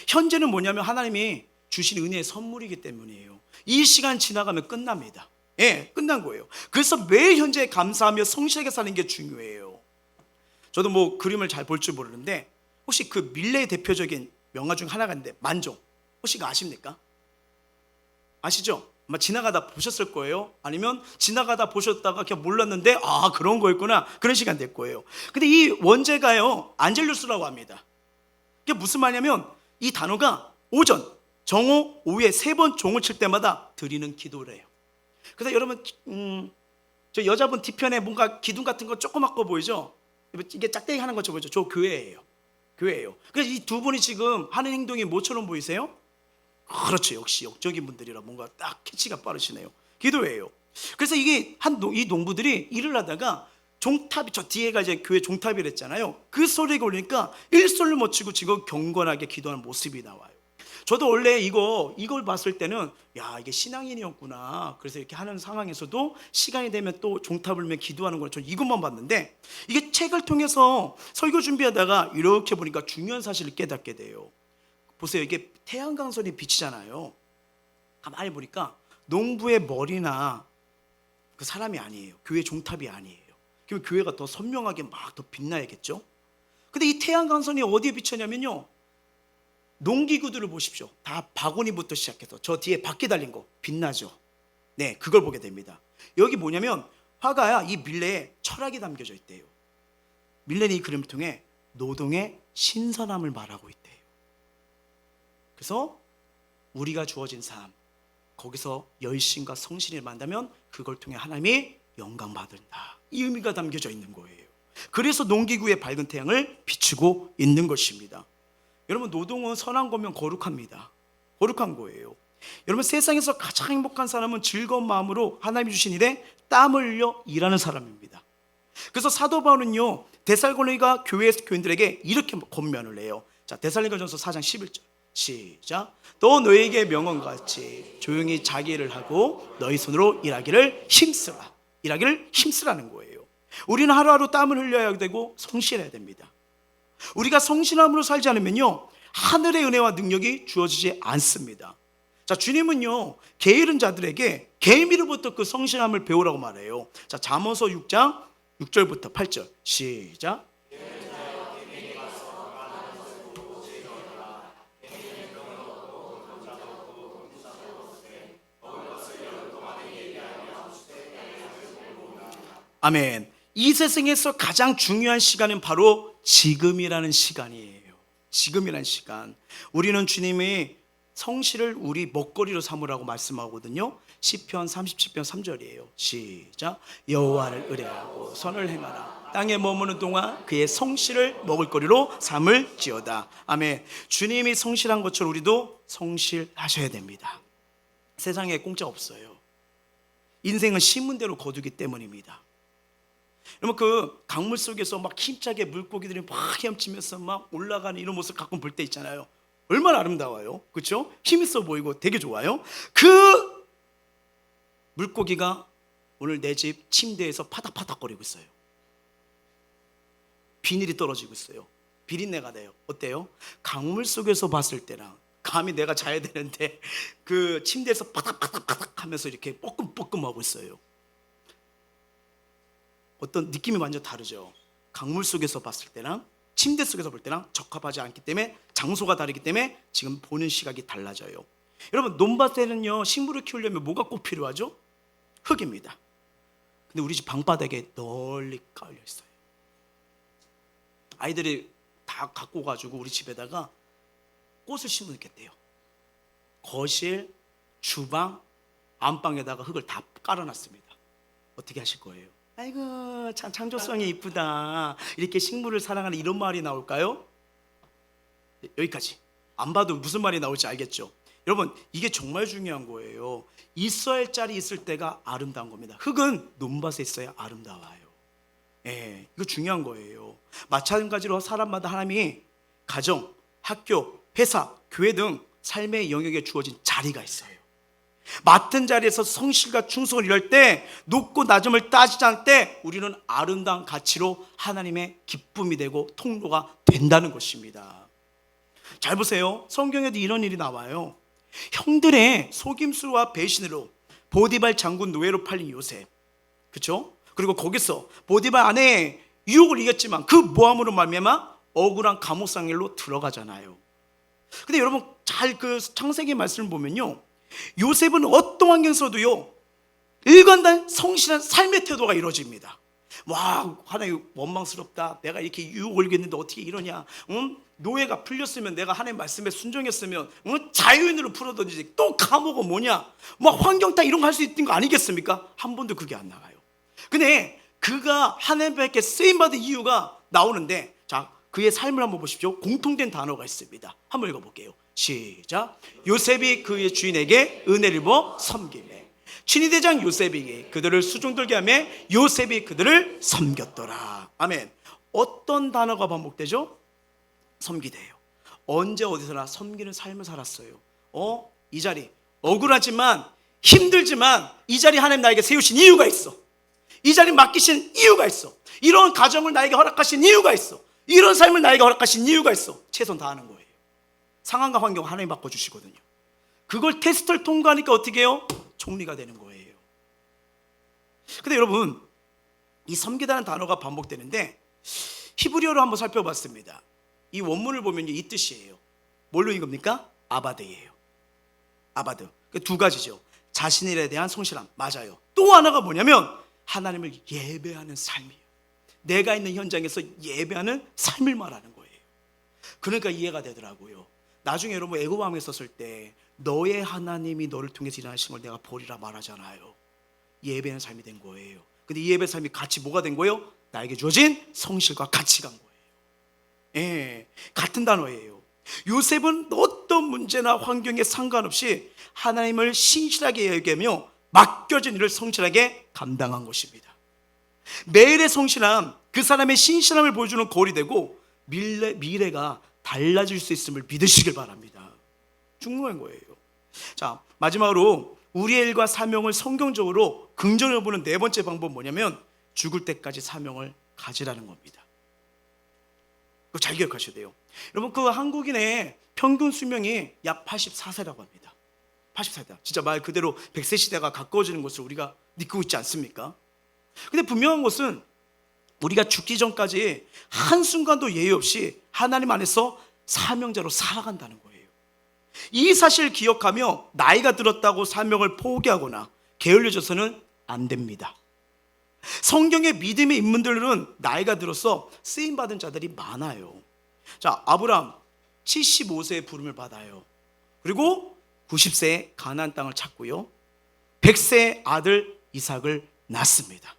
현재는 뭐냐면 하나님이 주신 은혜의 선물이기 때문이에요. 이 시간 지나가면 끝납니다. 예, 끝난 거예요. 그래서 매일 현재에 감사하며 성실하게 사는 게 중요해요. 저도 뭐 그림을 잘 볼 줄 모르는데 혹시 그 밀레의 대표적인 명화 중 하나가 있는데 만종, 혹시 그거 아십니까? 아시죠? 아마 지나가다 보셨을 거예요. 아니면 지나가다 보셨다가 그냥 몰랐는데 그런 거였구나, 그런 시간 될 거예요. 근데 이 원제가요 안젤루스라고 합니다. 이게 무슨 말이냐면 이 단어가 오전, 정오, 오후에 3번 종을 칠 때마다 드리는 기도래요. 그래서 여러분 저 여자분 뒤편에 뭔가 기둥 같은 거 조그맣고 보이죠? 이게 짝대기 하는 것처럼 보이죠? 저 교회예요. 그래서 이 두 분이 지금 하는 행동이 뭐처럼 보이세요? 그렇죠. 역시 역적인 분들이라 뭔가 딱 캐치가 빠르시네요. 기도예요. 그래서 이게 이 농부들이 일을 하다가 종탑이, 저 뒤에가 이제 교회 종탑이랬잖아요. 그 소리가 울리니까 일소를 못 치고 지금 경건하게 기도하는 모습이 나와요. 저도 원래 이걸 봤을 때는 이게 신앙인이었구나. 그래서 이렇게 하는 상황에서도 시간이 되면 또 종탑을 울며 기도하는 걸 저는 이것만 봤는데, 이게 책을 통해서 설교 준비하다가 이렇게 보니까 중요한 사실을 깨닫게 돼요. 보세요. 이게 태양광선이 비치잖아요. 가만히 보니까 농부의 머리나 그 사람이 아니에요. 교회 종탑이 아니에요. 그럼 교회가 더 선명하게 막 더 빛나야겠죠. 근데 이 태양광선이 어디에 비쳤냐면요, 농기구들을 보십시오. 다 바구니부터 시작해서 저 뒤에 바퀴 달린 거 빛나죠. 네, 그걸 보게 됩니다. 여기 뭐냐면 화가야 이 밀레에 철학이 담겨져 있대요. 밀레는 이 그림을 통해 노동의 신선함을 말하고 있대요. 그래서 우리가 주어진 삶, 거기서 열심과 성실을 만나면 그걸 통해 하나님이 영광 받는다, 이 의미가 담겨져 있는 거예요. 그래서 농기구의 밝은 태양을 비추고 있는 것입니다. 여러분, 노동은 선한 거면 거룩합니다. 거룩한 거예요. 여러분, 세상에서 가장 행복한 사람은 즐거운 마음으로 하나님이 주신 일에 땀을 흘려 일하는 사람입니다. 그래서 사도 바울은요 데살로니가 교회 교인들에게 이렇게 권면을 해요. 자, 데살로니가전서 4장 11절 시작. 또 너에게 명언같이 조용히 자기 일을 하고 너희 손으로 일하기를 힘쓰라. 일하기를 힘쓰라는 거예요. 우리는 하루하루 땀을 흘려야 되고 성실해야 됩니다. 우리가 성실함으로 살지 않으면요 하늘의 은혜와 능력이 주어지지 않습니다. 자, 주님은요 게으른 자들에게 계미로부터 그 성실함을 배우라고 말해요. 자, 잠언서 6장 6절부터 8절 시작. 아멘. 이 세상에서 가장 중요한 시간은 바로 지금이라는 시간이에요. 지금이라는 시간. 우리는 주님이 성실을 우리 먹거리로 삼으라고 말씀하거든요. 시편 37편 3절이에요. 시작. 여호와를 의뢰하고 선을 행하라. 땅에 머무는 동안 그의 성실을 먹을거리로 삼을지어다. 아멘. 주님이 성실한 것처럼 우리도 성실하셔야 됩니다. 세상에 공짜 없어요. 인생은 심은 대로 거두기 때문입니다. 여러분, 그 강물 속에서 막 힘차게 물고기들이 막 헤엄치면서 막 올라가는 이런 모습 가끔 볼 때 있잖아요. 얼마나 아름다워요. 그렇죠? 힘 있어 보이고 되게 좋아요. 그 물고기가 오늘 내 집 침대에서 파닥파닥거리고 있어요. 비닐이 떨어지고 있어요. 비린내가 나요. 어때요? 강물 속에서 봤을 때랑 감히 내가 자야 되는데 그 침대에서 파닥파닥파닥 하면서 이렇게 뻐끔뻐끔하고 있어요. 어떤 느낌이 완전 다르죠. 강물 속에서 봤을 때랑 침대 속에서 볼 때랑 적합하지 않기 때문에, 장소가 다르기 때문에 지금 보는 시각이 달라져요. 여러분, 논밭에는요 식물을 키우려면 뭐가 꼭 필요하죠? 흙입니다. 근데 우리 집 방바닥에 널리 깔려 있어요. 아이들이 다 갖고 가지고 우리 집에다가 꽃을 심어놓겠대요. 거실, 주방, 안방에다가 흙을 다 깔아놨습니다. 어떻게 하실 거예요? 아이고 참 창조성이 이쁘다, 이렇게 식물을 사랑하는 이런 말이 나올까요? 여기까지. 안 봐도 무슨 말이 나올지 알겠죠? 여러분, 이게 정말 중요한 거예요. 있어야 할 자리 있을 때가 아름다운 겁니다. 흙은 논밭에 있어야 아름다워요. 예, 이거 중요한 거예요. 마찬가지로 사람마다 하나님이 가정, 학교, 회사, 교회 등 삶의 영역에 주어진 자리가 있어요. 맡은 자리에서 성실과 충성을 이룰 때, 높고 낮음을 따지지 않을 때 우리는 아름다운 가치로 하나님의 기쁨이 되고 통로가 된다는 것입니다. 잘 보세요. 성경에도 이런 일이 나와요. 형들의 속임수와 배신으로 보디발 장군 노예로 팔린 요셉, 그렇죠? 그리고 거기서 보디발 아내의 유혹을 이겼지만 그 모함으로 말미암아 억울한 감옥상일로 들어가잖아요. 근데 여러분 잘 그 창세기 말씀을 보면요, 요셉은 어떤 환경에서도요 일관된 성실한 삶의 태도가 이루어집니다. 와, 하나님 원망스럽다. 내가 이렇게 유혹을 이겼는데 어떻게 이러냐. 노예가 풀렸으면, 내가 하나님 말씀에 순종했으면 자유인으로 풀어던지지, 또 감옥은 뭐냐, 뭐 환경 다 이런 거 할 수 있는 거 아니겠습니까? 한 번도 그게 안 나가요. 근데 그가 하나님께 쓰임받은 이유가 나오는데, 자, 그의 삶을 한번 보십시오. 공통된 단어가 있습니다. 한번 읽어볼게요. 시작. 요셉이 그의 주인에게 은혜를 입어 섬기매 친위대장 요셉에게 그들을 수종들게 하며 요셉이 그들을 섬겼더라. 아멘. 어떤 단어가 반복되죠? 섬기대요. 언제 어디서나 섬기는 삶을 살았어요. 이 자리 억울하지만 힘들지만 이 자리 하나님 나에게 세우신 이유가 있어. 이 자리 맡기신 이유가 있어. 이런 가정을 나에게 허락하신 이유가 있어. 이런 삶을 나에게 허락하신 이유가 있어. 최선 다하는 거예요. 상황과 환경 하나님 바꿔주시거든요. 그걸 테스트를 통과하니까 어떻게 해요? 총리가 되는 거예요. 근데 여러분, 이 섬기다는 단어가 반복되는데 히브리어로 한번 살펴봤습니다. 이 원문을 보면 이 뜻이에요. 뭘로 읽은 겁니까? 아바드예요. 아바드. 두 가지죠. 자신에 대한 성실함, 맞아요. 또 하나가 뭐냐면 하나님을 예배하는 삶이에요. 내가 있는 현장에서 예배하는 삶을 말하는 거예요. 그러니까 이해가 되더라고요. 나중에 여러분 애고밤에 썼을 때 너의 하나님이 너를 통해서 일하신 걸 내가 보리라 말하잖아요. 예배하는 삶이 된 거예요. 근데 이 예배 삶이 같이 뭐가 된 거예요? 나에게 주어진 성실과 가치가 간 거예요. 예, 같은 단어예요. 요셉은 어떤 문제나 환경에 상관없이 하나님을 신실하게 여기며 맡겨진 일을 성실하게 감당한 것입니다. 매일의 성실함, 그 사람의 신실함을 보여주는 거울이 되고 미래가 달라질 수 있음을 믿으시길 바랍니다. 중요한 거예요. 자, 마지막으로 우리의 일과 사명을 성경적으로 긍정을 보는 네 번째 방법은 뭐냐면 죽을 때까지 사명을 가지라는 겁니다. 그거 잘 기억하셔야 돼요. 여러분, 그 한국인의 평균 수명이 약 84세라고 합니다. 84세다. 진짜 말 그대로 100세 시대가 가까워지는 것을 우리가 느끼고 있지 않습니까? 근데 분명한 것은 우리가 죽기 전까지 한순간도 예외 없이 하나님 안에서 사명자로 살아간다는 거예요. 이 사실을 기억하며 나이가 들었다고 사명을 포기하거나 게을러져서는 안 됩니다. 성경의 믿음의 인물들은 나이가 들어서 쓰임받은 자들이 많아요. 자, 아브라함 75세에 부름을 받아요. 그리고 90세에 가나안 땅을 찾고요, 100세에 아들 이삭을 낳습니다.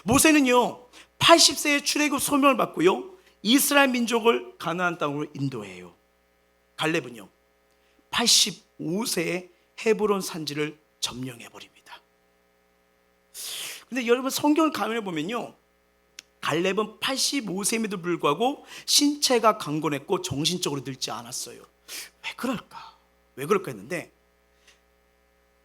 모세는요 80세에 출애굽 소명을 받고요, 이스라엘 민족을 가나안 땅으로 인도해요. 갈렙은요 85세에 헤브론 산지를 점령해버립니다. 근데 여러분, 성경을 가만히 보면요, 갈렙은 85세임에도 불구하고 신체가 강건했고 정신적으로 늙지 않았어요. 왜 그럴까? 왜 그럴까 했는데,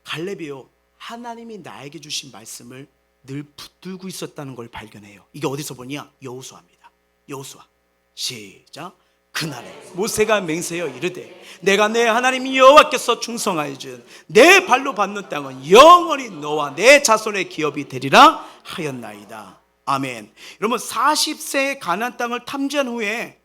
갈렙이요 하나님이 나에게 주신 말씀을 늘 붙들고 있었다는 걸 발견해요. 이게 어디서 보냐? 여호수아입니다. 여호수아 시작. 그날에 모세가 맹세하여 이르되 내가 내 하나님 여호와께서 충성하여 준 내 발로 밟는 땅은 영원히 너와 내 자손의 기업이 되리라 하였나이다. 아멘. 여러분, 40세에 가나안 땅을 탐지한 후에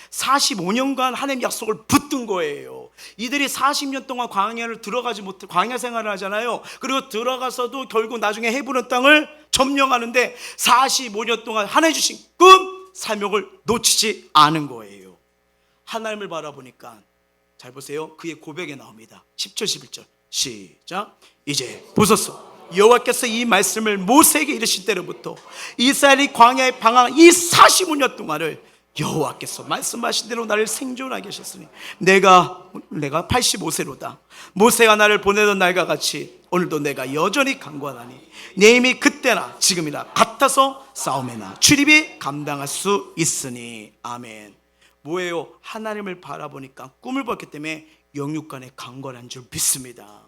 45년간 하나님 약속을 붙든 거예요. 이들이 40년 동안 광야를 들어가지 못해 광야 생활을 하잖아요. 그리고 들어가서도 결국 나중에 헤브론 땅을 점령하는데 45년 동안 하나님 주신 꿈, 사명을 놓치지 않은 거예요. 하나님을 바라보니까 잘 보세요. 그의 고백에 나옵니다. 10절 11절 시작. 이제 보소서 여호와께서 이 말씀을 모세에게 이르실 때로부터 이스라엘이 광야에 방황한 이 45년 동안을 여호와께서 말씀하신 대로 나를 생존하게 하셨으니 내가 85세로다. 모세가 나를 보내던 날과 같이 오늘도 내가 여전히 강권하니 내 힘이 그때나 지금이나 같아서 싸움에나 출입이 감당할 수 있으니. 아멘. 뭐예요? 하나님을 바라보니까 꿈을 봤기 때문에 영육간에 강건한 줄 믿습니다.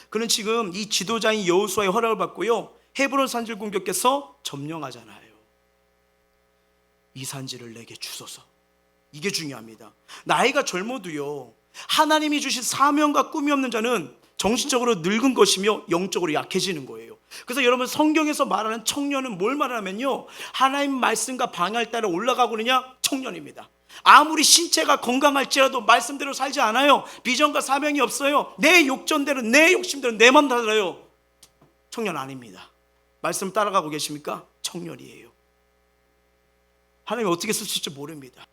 그는 지금 이 지도자인 여호수아의 허락을 받고요, 헤브론 산지를 공격해서 점령하잖아요. 이 산지를 내게 주소서. 이게 중요합니다. 나이가 젊어도요, 하나님이 주신 사명과 꿈이 없는 자는 정신적으로 늙은 것이며 영적으로 약해지는 거예요. 그래서 여러분, 성경에서 말하는 청년은 뭘 말하냐면요, 하나님 말씀과 방향을 따라 올라가고 있느냐, 청년입니다. 아무리 신체가 건강할지라도 말씀대로 살지 않아요. 비전과 사명이 없어요. 내 욕전대로, 내 욕심대로 내 맘 달아요. 청년 아닙니다. 말씀 따라가고 계십니까? 청년이에요. 하나님이 어떻게 쓰실지 모릅니다.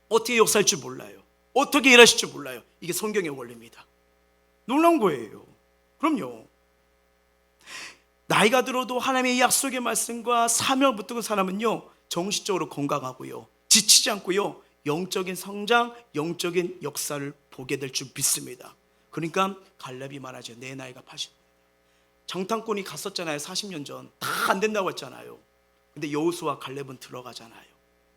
어떻게 역사할 줄 몰라요. 어떻게 일하실 줄 몰라요. 이게 성경의 원리입니다. 놀라운 거예요. 그럼요. 나이가 들어도 하나님의 약속의 말씀과 사명을 붙든 사람은요, 정신적으로 건강하고요, 지치지 않고요, 영적인 성장, 영적인 역사를 보게 될 줄 믿습니다. 그러니까 갈렙이 말하죠. 내 나이가 80. 장탄권이 갔었잖아요. 40년 전. 다 안 된다고 했잖아요. 근데 여호수아 갈렙은 들어가잖아요.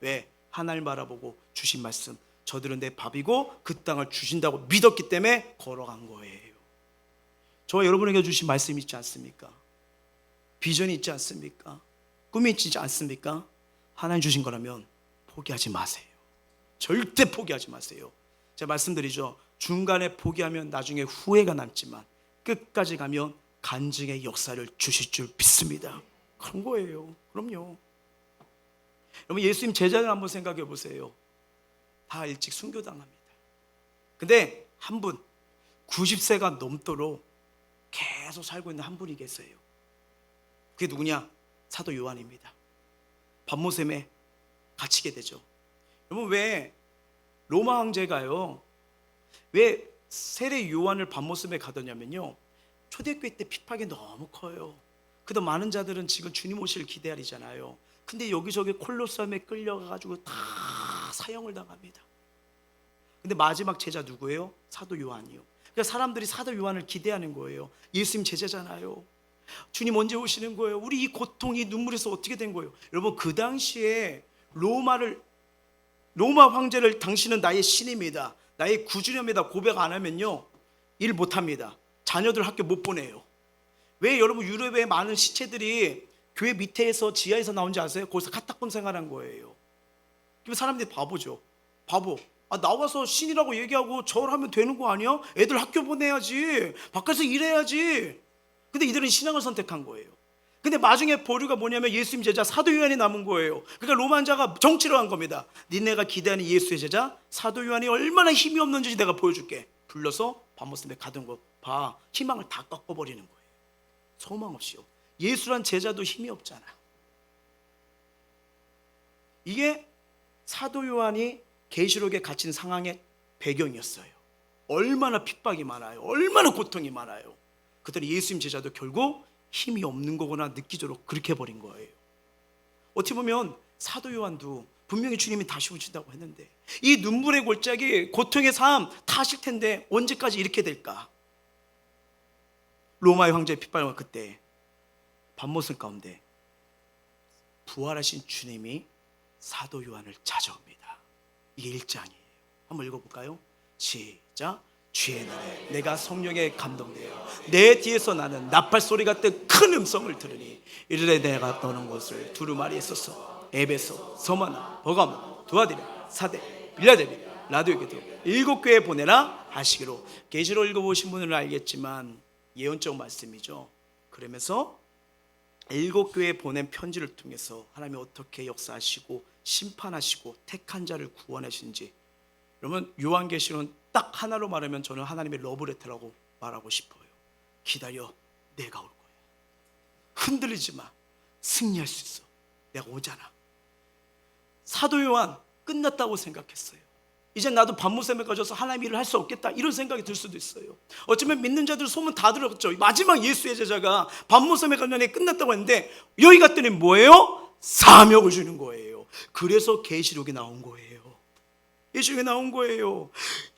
왜? 하나님 바라보고 주신 말씀, 저들은 내 밥이고 그 땅을 주신다고 믿었기 때문에 걸어간 거예요. 저와 여러분에게 주신 말씀이 있지 않습니까? 비전이 있지 않습니까? 꿈이 있지 않습니까? 하나님 주신 거라면 포기하지 마세요. 절대 포기하지 마세요. 제가 말씀드리죠. 중간에 포기하면 나중에 후회가 남지만 끝까지 가면 간증의 역사를 주실 줄 믿습니다. 그런 거예요. 그럼요. 여러분, 예수님 제자들 한번 생각해 보세요. 다 일찍 순교당합니다. 근데 한 분, 90세가 넘도록 계속 살고 있는 한 분이 계세요. 그게 누구냐? 사도 요한입니다. 밤모샘에 갇히게 되죠. 여러분, 왜 로마 황제가요, 왜 세례 요한을 밤모섬에 가두냐면요, 초대교회 때 핍박이 너무 커요. 그래도 많은 자들은 지금 주님 오실 기대하리잖아요. 근데 여기저기 콜로세움에 끌려가가지고 다 사형을 당합니다. 근데 마지막 제자 누구예요? 사도 요한이요. 그러니까 사람들이 사도 요한을 기대하는 거예요. 예수님 제자잖아요. 주님 언제 오시는 거예요? 우리 이 고통, 이 눈물에서 어떻게 된 거예요? 여러분, 그 당시에 로마 황제를 당신은 나의 신입니다, 나의 구주님이다 고백 안 하면요, 일 못합니다. 자녀들 학교 못 보내요. 왜 여러분, 유럽의 많은 시체들이 교회 밑에서 지하에서 나온지 아세요? 거기서 카타콤 생활한 거예요. 그럼 사람들이 바보죠. 바보. 나와서 신이라고 얘기하고 절하면 되는 거 아니야? 애들 학교 보내야지, 밖에서 일해야지. 근데 이들은 신앙을 선택한 거예요. 근데 나중에 보류가 뭐냐면 예수님 제자 사도 요한이 남은 거예요. 그러니까 로마자가 정치를 한 겁니다. 니네가 기대하는 예수의 제자 사도 요한이 얼마나 힘이 없는지 내가 보여줄게. 불러서 밤모섬에 가둔 거 봐. 희망을 다 꺾어버리는 거예요. 소망 없이요. 예수란 제자도 힘이 없잖아. 이게 사도 요한이 계시록에 갇힌 상황의 배경이었어요. 얼마나 핍박이 많아요. 얼마나 고통이 많아요. 그들이 예수님 제자도 결국 힘이 없는 거구나 느끼도록 그렇게 해버린 거예요. 어떻게 보면 사도 요한도 분명히 주님이 다시 오신다고 했는데 이 눈물의 골짜기, 고통의 삶 다 하실 텐데 언제까지 이렇게 될까? 로마의 황제의 핍박을 그때 밤모섬 가운데 부활하신 주님이 사도 요한을 찾아옵니다. 이게 1장이에요. 한번 읽어볼까요? 시작. 주의 날에 내가 성령에 감동되어 내 뒤에서 나는 나팔 소리 같은 큰 음성을 들으니 이르되 내가 떠는 곳을 두루마리에 있어서 에베소, 서마나, 버가모, 두아디라, 사대, 빌라델비아, 라디오게도 7교회에 보내라 하시기로. 계시록 읽어보신 분은 알겠지만 예언적 말씀이죠. 그러면서 7교회에 보낸 편지를 통해서 하나님이 어떻게 역사하시고 심판하시고 택한 자를 구원하신지. 여러분, 요한계시록은 딱 하나로 말하면 저는 하나님의 러브레터라고 말하고 싶어요. 기다려, 내가 올 거야. 흔들리지 마. 승리할 수 있어. 내가 오잖아. 사도 요한 끝났다고 생각했어요. 이제 나도 반모섬에 가져서 하나님 일을 할 수 없겠다, 이런 생각이 들 수도 있어요. 어쩌면 믿는 자들 소문 다 들었죠. 마지막 예수의 제자가 반모섬에 가려니 끝났다고 했는데 여기 갔더니 뭐예요? 사명을 주는 거예요. 그래서 계시록이 나온 거예요. 계시록이 나온 거예요.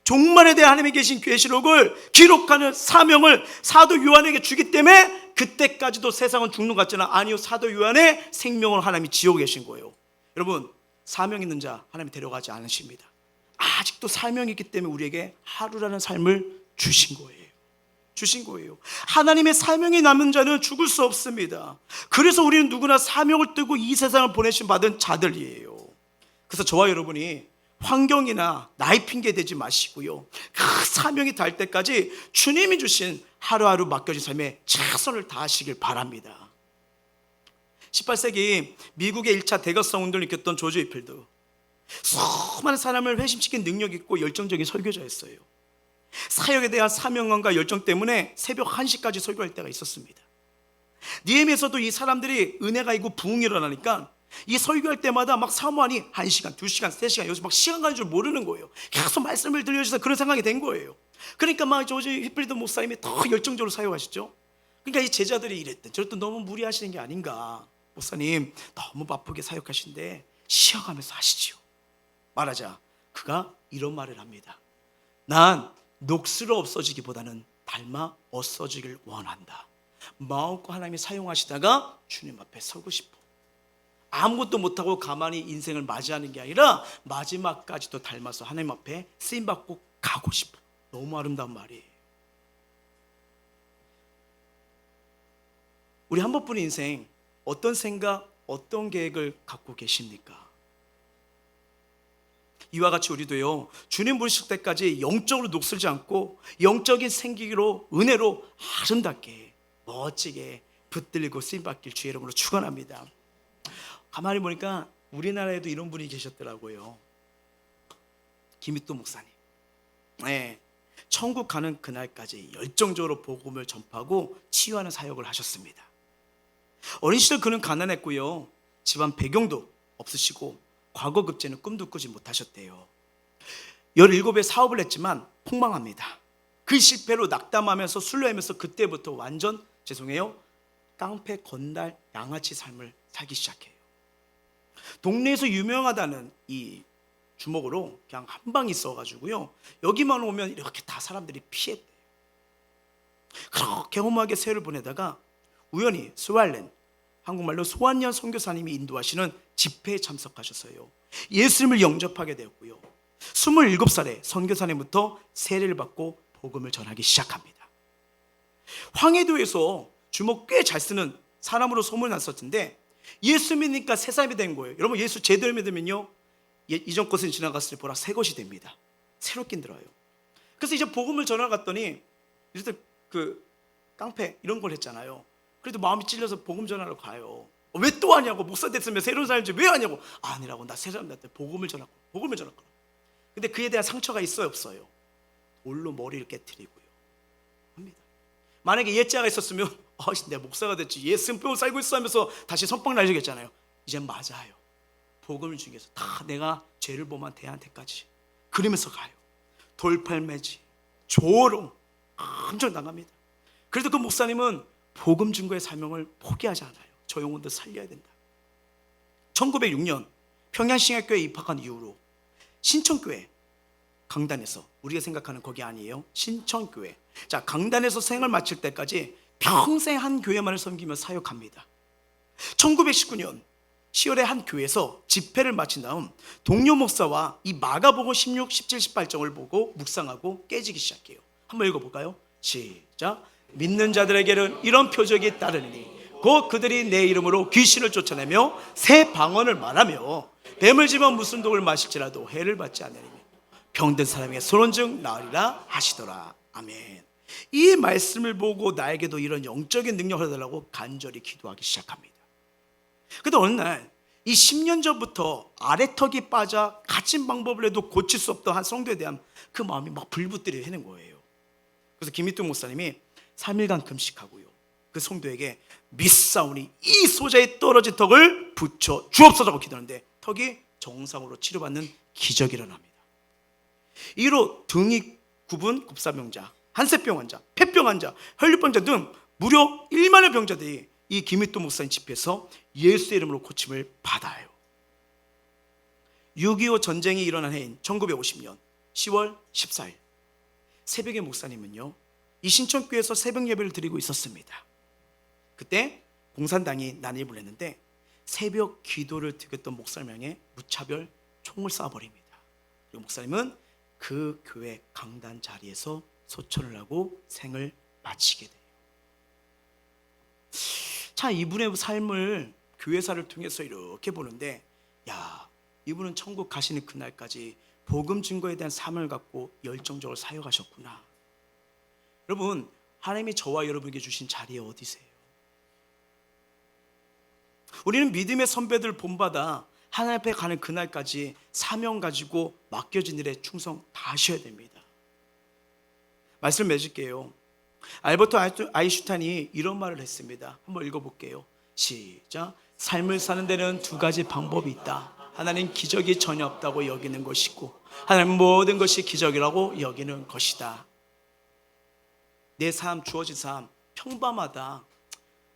종말에 대해 하나님이 계신 계시록을 기록하는 사명을 사도 요한에게 주기 때문에 그때까지도 세상은 죽는 것 같잖아. 아니요, 사도 요한의 생명을 하나님이 지어고 계신 거예요. 여러분, 사명 있는 자 하나님이 데려가지 않으십니다. 아직도 사명이 있기 때문에 우리에게 하루라는 삶을 주신 거예요. 주신 거예요. 하나님의 사명이 남은 자는 죽을 수 없습니다. 그래서 우리는 누구나 사명을 띠고 이 세상을 보내신 받은 자들이에요. 그래서 저와 여러분이 환경이나 나이 핑계 대지 마시고요, 그 사명이 닿을 때까지 주님이 주신 하루하루 맡겨진 삶에 최선을 다하시길 바랍니다. 18세기 미국의 1차 대각성 운동을 일으켰던 조지 휘필드, 수많은 사람을 회심시킨 능력 있고 열정적인 설교자였어요. 사역에 대한 사명감과 열정 때문에 새벽 1시까지 설교할 때가 있었습니다. 니엠에서도 이 사람들이 은혜가 있고 부흥이 일어나니까 이 설교할 때마다 막 사모하니 1시간, 2시간, 3시간, 여기서 막 시간 가는 줄 모르는 거예요. 계속 말씀을 들려주셔서 그런 생각이 된 거예요. 그러니까 막 조지 휘필드 목사님이 더 열정적으로 사역하시죠. 그러니까 이 제자들이 이랬대. 저도 너무 무리하시는 게 아닌가, 목사님 너무 바쁘게 사역하신데 쉬어가면서 하시지요. 말하자 그가 이런 말을 합니다. 난 녹슬어 없어지기보다는 닮아 없어지길 원한다. 마음껏 하나님이 사용하시다가 주님 앞에 서고 싶어. 아무것도 못하고 가만히 인생을 맞이하는 게 아니라 마지막까지도 닮아서 하나님 앞에 쓰임받고 가고 싶어. 너무 아름다운 말이에요. 우리 한 번뿐인 인생, 어떤 생각, 어떤 계획을 갖고 계십니까? 이와 같이 우리도요, 주님 부르실 때까지 영적으로 녹슬지 않고 영적인 생기로, 은혜로 아름답게 멋지게 붙들리고 쓰임받길 주의 이름으로 축원합니다. 가만히 보니까 우리나라에도 이런 분이 계셨더라고요. 김익도 목사님. 네, 천국 가는 그날까지 열정적으로 복음을 전파하고 치유하는 사역을 하셨습니다. 어린 시절 그는 가난했고요, 집안 배경도 없으시고 과거 급제는 꿈도 꾸지 못하셨대요. 17에 사업을 했지만 폭망합니다. 그 실패로 낙담하면서 술래하면서 그때부터 완전, 죄송해요, 깡패, 건달, 양아치 삶을 살기 시작해요. 동네에서 유명하다는 이 주먹으로 그냥 한 방이 있어가지고요, 여기만 오면 이렇게 다 사람들이 피했대요. 그렇게 험하게 세월을 보내다가 우연히 스왈렌, 한국말로 소환년 선교사님이 인도하시는 집회에 참석하셨어요. 예수님을 영접하게 되었고요, 27살에 선교사님부터 세례를 받고 복음을 전하기 시작합니다. 황해도에서 주먹 꽤 잘 쓰는 사람으로 소문났었는데 예수 믿으니까 새 사람이 된 거예요. 여러분, 예수 제대로 믿으면요, 이전 것은 지나갔으니 보라 새 것이 됩니다. 새롭게 들어요. 그래서 이제 복음을 전하갔더니 이제 그 깡패 이런 걸 했잖아요. 그래도 마음이 찔려서 복음 전하러 가요. 왜 또 하냐고, 목사 됐으면 새로운 삶이지 왜 하냐고. 아니라고, 나 새 사람한테 복음을 전하고 복음을 전하고. 근데 그에 대한 상처가 있어요, 없어요? 돌로 머리를 깨트리고요 합니다. 만약에 예자가 있었으면 내 목사가 됐지, 예수님병 살고 있어 하면서 다시 선빵 날리겠잖아요. 이젠 맞아요. 복음을 주기 위해서 다 내가 죄를 범한 대한테까지 그러면서 가요. 돌팔매지, 조롱 엄청 나갑니다. 그래도 그 목사님은 복음 증거의 사명을 포기하지 않아요. 저 영혼도 살려야 된다. 1906년 평양신학교에 입학한 이후로 신천교회 강단에서, 우리가 생각하는 거기 아니에요, 신천교회, 자 강단에서 생을 마칠 때까지 평생 한 교회만을 섬기며 사역합니다. 1919년 10월에 한 교회에서 집회를 마친 다음 동료 목사와 이 마가복음 16, 17, 18장을 보고 묵상하고 깨지기 시작해요. 한번 읽어볼까요? 시작. 믿는 자들에게는 이런 표적이 따르니 곧 그들이 내 이름으로 귀신을 쫓아내며 새 방언을 말하며 뱀을 집어 무슨 독을 마실지라도 해를 받지 않으리며 병든 사람에게 손원증 나으리라 하시더라. 아멘. 이 말씀을 보고 나에게도 이런 영적인 능력을 해달라고 간절히 기도하기 시작합니다. 그런데 어느 날 이 10년 전부터 아래턱이 빠져 갇힌 방법을 해도 고칠 수 없던 한 성도에 대한 그 마음이 막 불붙들이 되는 거예요. 그래서 김익도 목사님이 3일간 금식하고요, 그 성도에게 믿사오니 이 소자에 떨어진 턱을 붙여 주옵소서라고 기도하는데 턱이 정상으로 치료받는 기적이 일어납니다. 이로 등이 굽은 급사병자, 한세병 환자, 폐병 환자, 혈류병자 등 무려 1만여 병자들이 이 김익도 목사님 집회에서 예수의 이름으로 고침을 받아요. 6.25 전쟁이 일어난 해인 1950년 10월 14일 새벽에 목사님은요 이 신천교회에서 새벽 예배를 드리고 있었습니다. 그때 공산당이 난입을 했는데 새벽 기도를 드렸던 목사님 향해 무차별 총을 쏴버립니다. 그리고 목사님은 그 교회 강단 자리에서 소천을 하고 생을 마치게 돼요. 자, 이분의 삶을 교회사를 통해서 이렇게 보는데, 야, 이분은 천국 가시는 그날까지 복음 증거에 대한 삶을 갖고 열정적으로 사역하셨구나. 여러분, 하나님이 저와 여러분에게 주신 자리에 어디세요? 우리는 믿음의 선배들 본받아 하나님 앞에 가는 그날까지 사명 가지고 맡겨진 일에 충성 다하셔야 됩니다. 말씀을 맺을게요. 알버트 아인슈타인이 이런 말을 했습니다. 한번 읽어볼게요. 시작. 삶을 사는 데는 두 가지 방법이 있다. 하나는 기적이 전혀 없다고 여기는 것이고, 하나는 모든 것이 기적이라고 여기는 것이다. 내 삶, 주어진 삶 평범하다.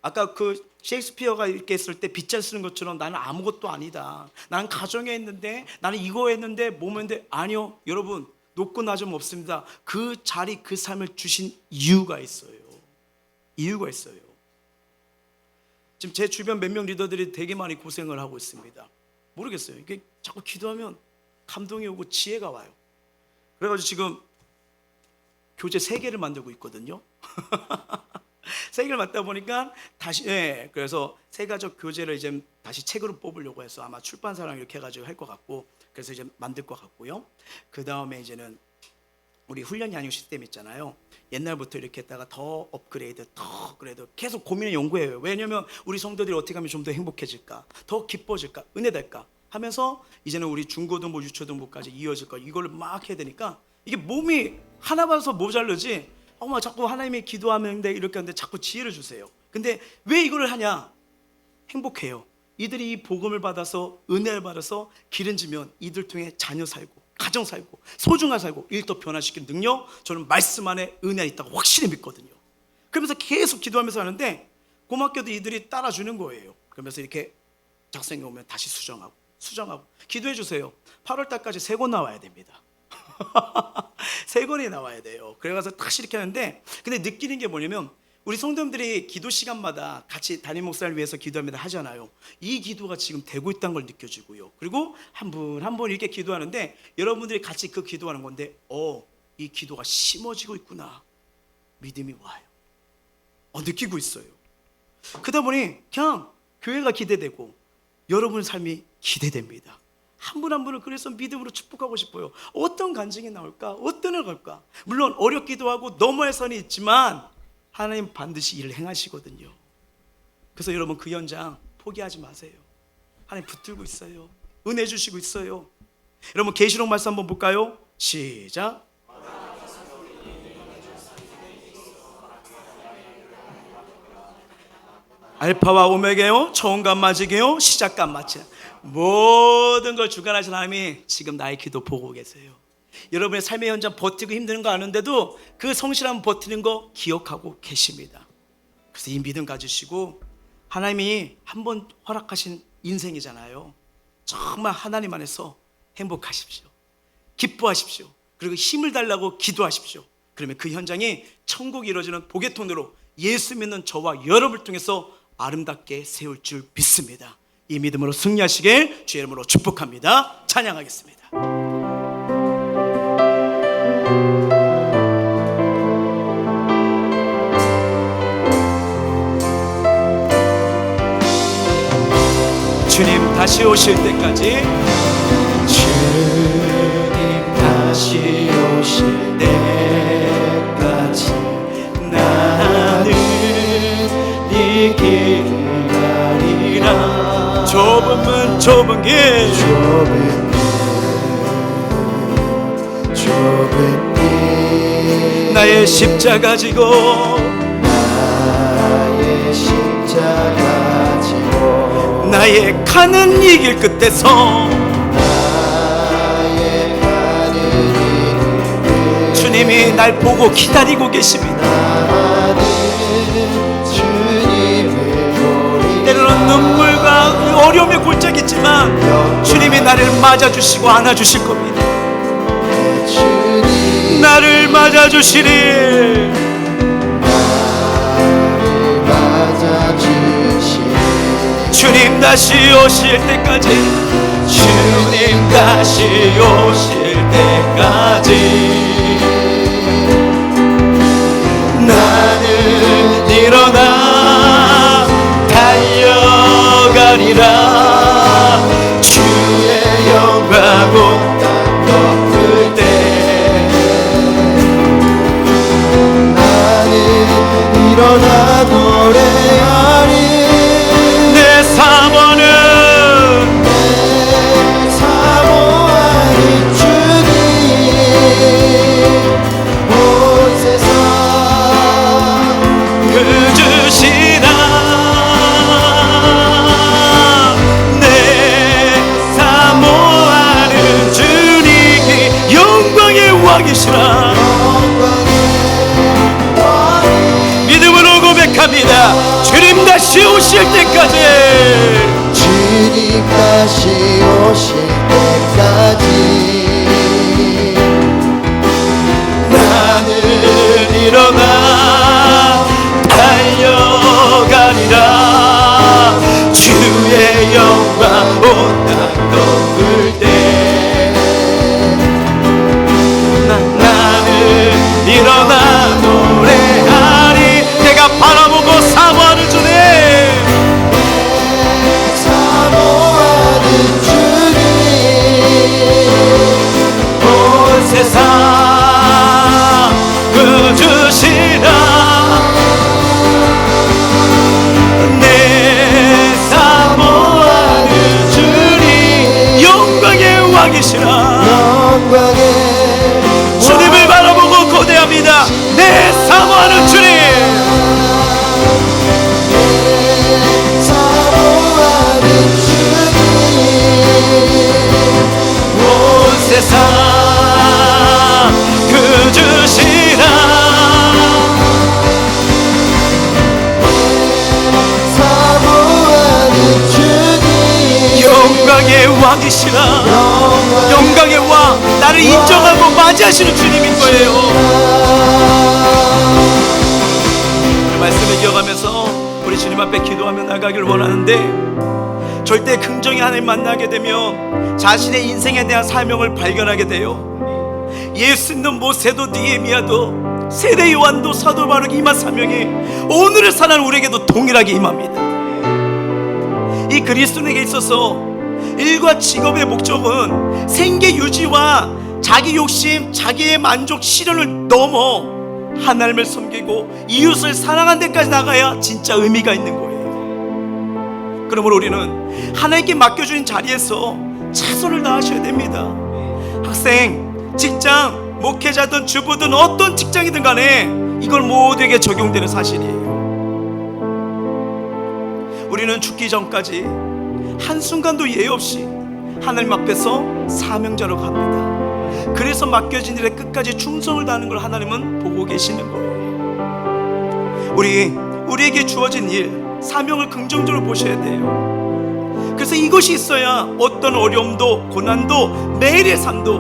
아까 그 셰익스피어가 이렇게 했을 때 빗잘 쓰는 것처럼 나는 아무것도 아니다. 나는 가정에 있는데, 나는 이거 했는데, 뭐 했는데. 아니요, 여러분, 높고 낮음 없습니다. 그 자리, 그 삶을 주신 이유가 있어요. 이유가 있어요. 지금 제 주변 몇 명 리더들이 되게 많이 고생을 하고 있습니다. 모르겠어요. 이게 자꾸 기도하면 감동이 오고 지혜가 와요. 그래가지고 지금 교재 3개를 만들고 있거든요. 3개를 맡다 보니까 다시, 그래서 세가족 교재를 이제 다시 책으로 뽑으려고 해서 아마 출판사랑 이렇게 해가지고 할 것 같고, 그래서 이제 만들 것 같고요. 그 다음에 이제는 우리 훈련 양육 시스템 있잖아요. 옛날부터 이렇게 했다가 더 업그레이드 계속 고민을 연구해요. 왜냐면 우리 성도들이 어떻게 하면 좀 더 행복해질까, 더 기뻐질까, 은혜될까 하면서 이제는 우리 중고등부, 유초등부까지 이어질까, 이걸 막 해야 되니까 이게 몸이 하나 봐서 모자르지. 자꾸 하나님이 기도하는데 이렇게 하는데 자꾸 지혜를 주세요. 근데 왜 이걸 하냐? 행복해요. 이들이 이 복음을 받아서 은혜를 받아서 기름지면 이들 통해 자녀 살고 가정 살고 소중한 살고 일도 변화시키는 능력, 저는 말씀 안에 은혜가 있다고 확실히 믿거든요. 그러면서 계속 기도하면서 하는데 고맙게도 이들이 따라주는 거예요. 그러면서 이렇게 작성해 오면 다시 수정하고 기도해 주세요. 8월 달까지 3권 나와야 됩니다. 3권이 나와야 돼요. 그래서 다시 이렇게 하는데, 근데 느끼는 게 뭐냐면 우리 성도님들이 기도 시간마다 같이 담임 목사를 위해서 기도합니다 하잖아요. 이 기도가 지금 되고 있다는 걸 느껴지고요. 그리고 한 분 한 분 이렇게 기도하는데 여러분들이 같이 그 기도하는 건데, 이 기도가 심어지고 있구나. 믿음이 와요. 느끼고 있어요. 그러다 보니 그냥 교회가 기대되고 여러분의 삶이 기대됩니다. 한 분 한 분을 그래서 믿음으로 축복하고 싶어요. 어떤 간증이 나올까? 어떤 애 갈까? 물론 어렵기도 하고 넘어야 선이 있지만 하나님 반드시 일을 행하시거든요. 그래서 여러분 그 현장 포기하지 마세요. 하나님 붙들고 있어요. 은혜 주시고 있어요. 여러분 계시록 말씀 한번 볼까요? 시작. 알파와 오메가요, 처음과 마지막이요, 시작과 마치다. 모든 걸 주관하신 하나님이 지금 나의 기도 보고 계세요. 여러분의 삶의 현장 버티고 힘든 거 아는데도 그 성실함 버티는 거 기억하고 계십니다. 그래서 이 믿음 가지시고, 하나님이 한번 허락하신 인생이잖아요. 정말 하나님 안에서 행복하십시오. 기뻐하십시오. 그리고 힘을 달라고 기도하십시오. 그러면 그 현장이 천국이 이루어지는 복의 통로로 예수 믿는 저와 여러분을 통해서 아름답게 세울 줄 믿습니다. 이 믿음으로 승리하시길 주의 이름으로 축복합니다. 찬양하겠습니다. 주님 다시 오실 때까지, 주님 다시 오실 때까지 나는 네 길을 가리라. 좁은 문 좁은 길, 좁은 길, 나의 십자가 지고, 나의 십자가 지고, 나의 가는 이 길 끝에서, 나의 가는 이 주님이 날 보고 기다리고 계십니다. 때로는 눈물과 어려움에 골짜기지만 주님이 나를 맞아주시고 안아주실 겁니다. 나를 맞아주시리. 주님 다시 오실 때까지, 주님 다시 오실 때까지 나는 일어나 달려가리라. 주의 영광 온 땅 덮을 때 나는 일어나 노래하리. 내 사모는 주님 온 세상 그 주시라. 내 사모하는 주님이 영광의 왕이시라. 믿음으로 고백합니다. 주님 다시 오실 때까지, 주님 다시 오실 때까지 나는 일어나 달려가리라. 주의 영광 온 땅 덮을 때 나는 일어나 노래하리. 내가 바라보고 사모하는 주님, 사모하는 주님 온 세상 그 주시라. 내 사모하는 주님 영광의 왕이시라. 영광의 주님을 바라보고 고대합니다. 내 사모하는 주님, 사모하는 주님 온 세상 그 주시라. 사모하는 주님 영광의 왕이시라. 영광의 왕, 나를 인정하고 맞이하시는 주님인 거예요. 그 말씀을 기억하면서 우리 주님 앞에 기도하며 나가길 원하는데, 절대 긍정의 하나님 만나게 되면 자신의 인생에 대한 사명을 발견하게 돼요. 예수 믿는 모세도 느헤미야도 세례 요한도 사도 바울에게 임한 사명이 오늘을 사는 우리에게도 동일하게 임합니다. 이 그리스도인에게 있어서 일과 직업의 목적은 생계 유지와 자기 욕심, 자기의 만족, 실현을 넘어 하나님을 섬기고 이웃을 사랑하는 데까지 나가야 진짜 의미가 있는 거예요. 그러므로 우리는 하나님께 맡겨주신 자리에서 최선을 다하셔야 됩니다. 학생, 직장, 목회자든 주부든 어떤 직장이든 간에 이걸 모두에게 적용되는 사실이에요. 우리는 죽기 전까지 한순간도 예외 없이 하나님 앞에서 사명자로 갑니다. 그래서 맡겨진 일에 끝까지 충성을 다하는 걸 하나님은 보고 계시는 거예요. 우리에게 주어진 일, 사명을 긍정적으로 보셔야 돼요. 그래서 이것이 있어야 어떤 어려움도 고난도 매일의 삶도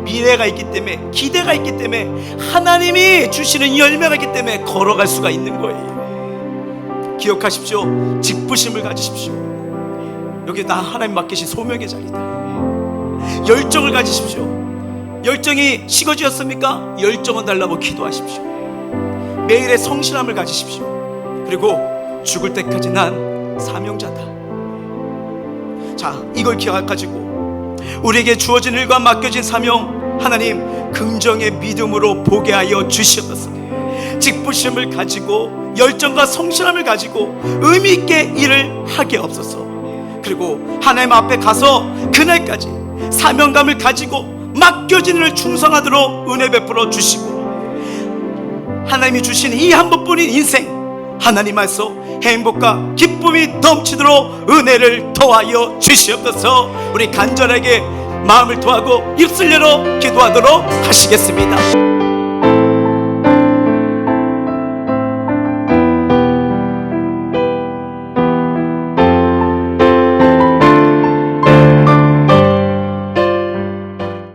미래가 있기 때문에, 기대가 있기 때문에, 하나님이 주시는 열매가 있기 때문에 걸어갈 수가 있는 거예요. 기억하십시오. 직부심을 가지십시오. 여기 나 하나님 맡기신 소명의 자리다. 열정을 가지십시오. 열정이 식어지었습니까? 열정을 달라고 기도하십시오. 매일의 성실함을 가지십시오. 그리고 죽을 때까지 난 사명자다. 자, 이걸 기억하시고 우리에게 주어진 일과 맡겨진 사명, 하나님 긍정의 믿음으로 보게 하여 주시옵소서. 직부심을 가지고 열정과 성실함을 가지고 의미 있게 일을 하게 없소서. 그리고 하나님 앞에 가서 그날까지 사명감을 가지고 맡겨진 일을 충성하도록 은혜 베풀어 주시고, 하나님이 주신 이 한 번뿐인 인생 하나님 안에서 행복과 기쁨이 넘치도록 은혜를 더하여 주시옵소서. 우리 간절하게 마음을 토하고 입술 열어 기도하도록 하시겠습니다.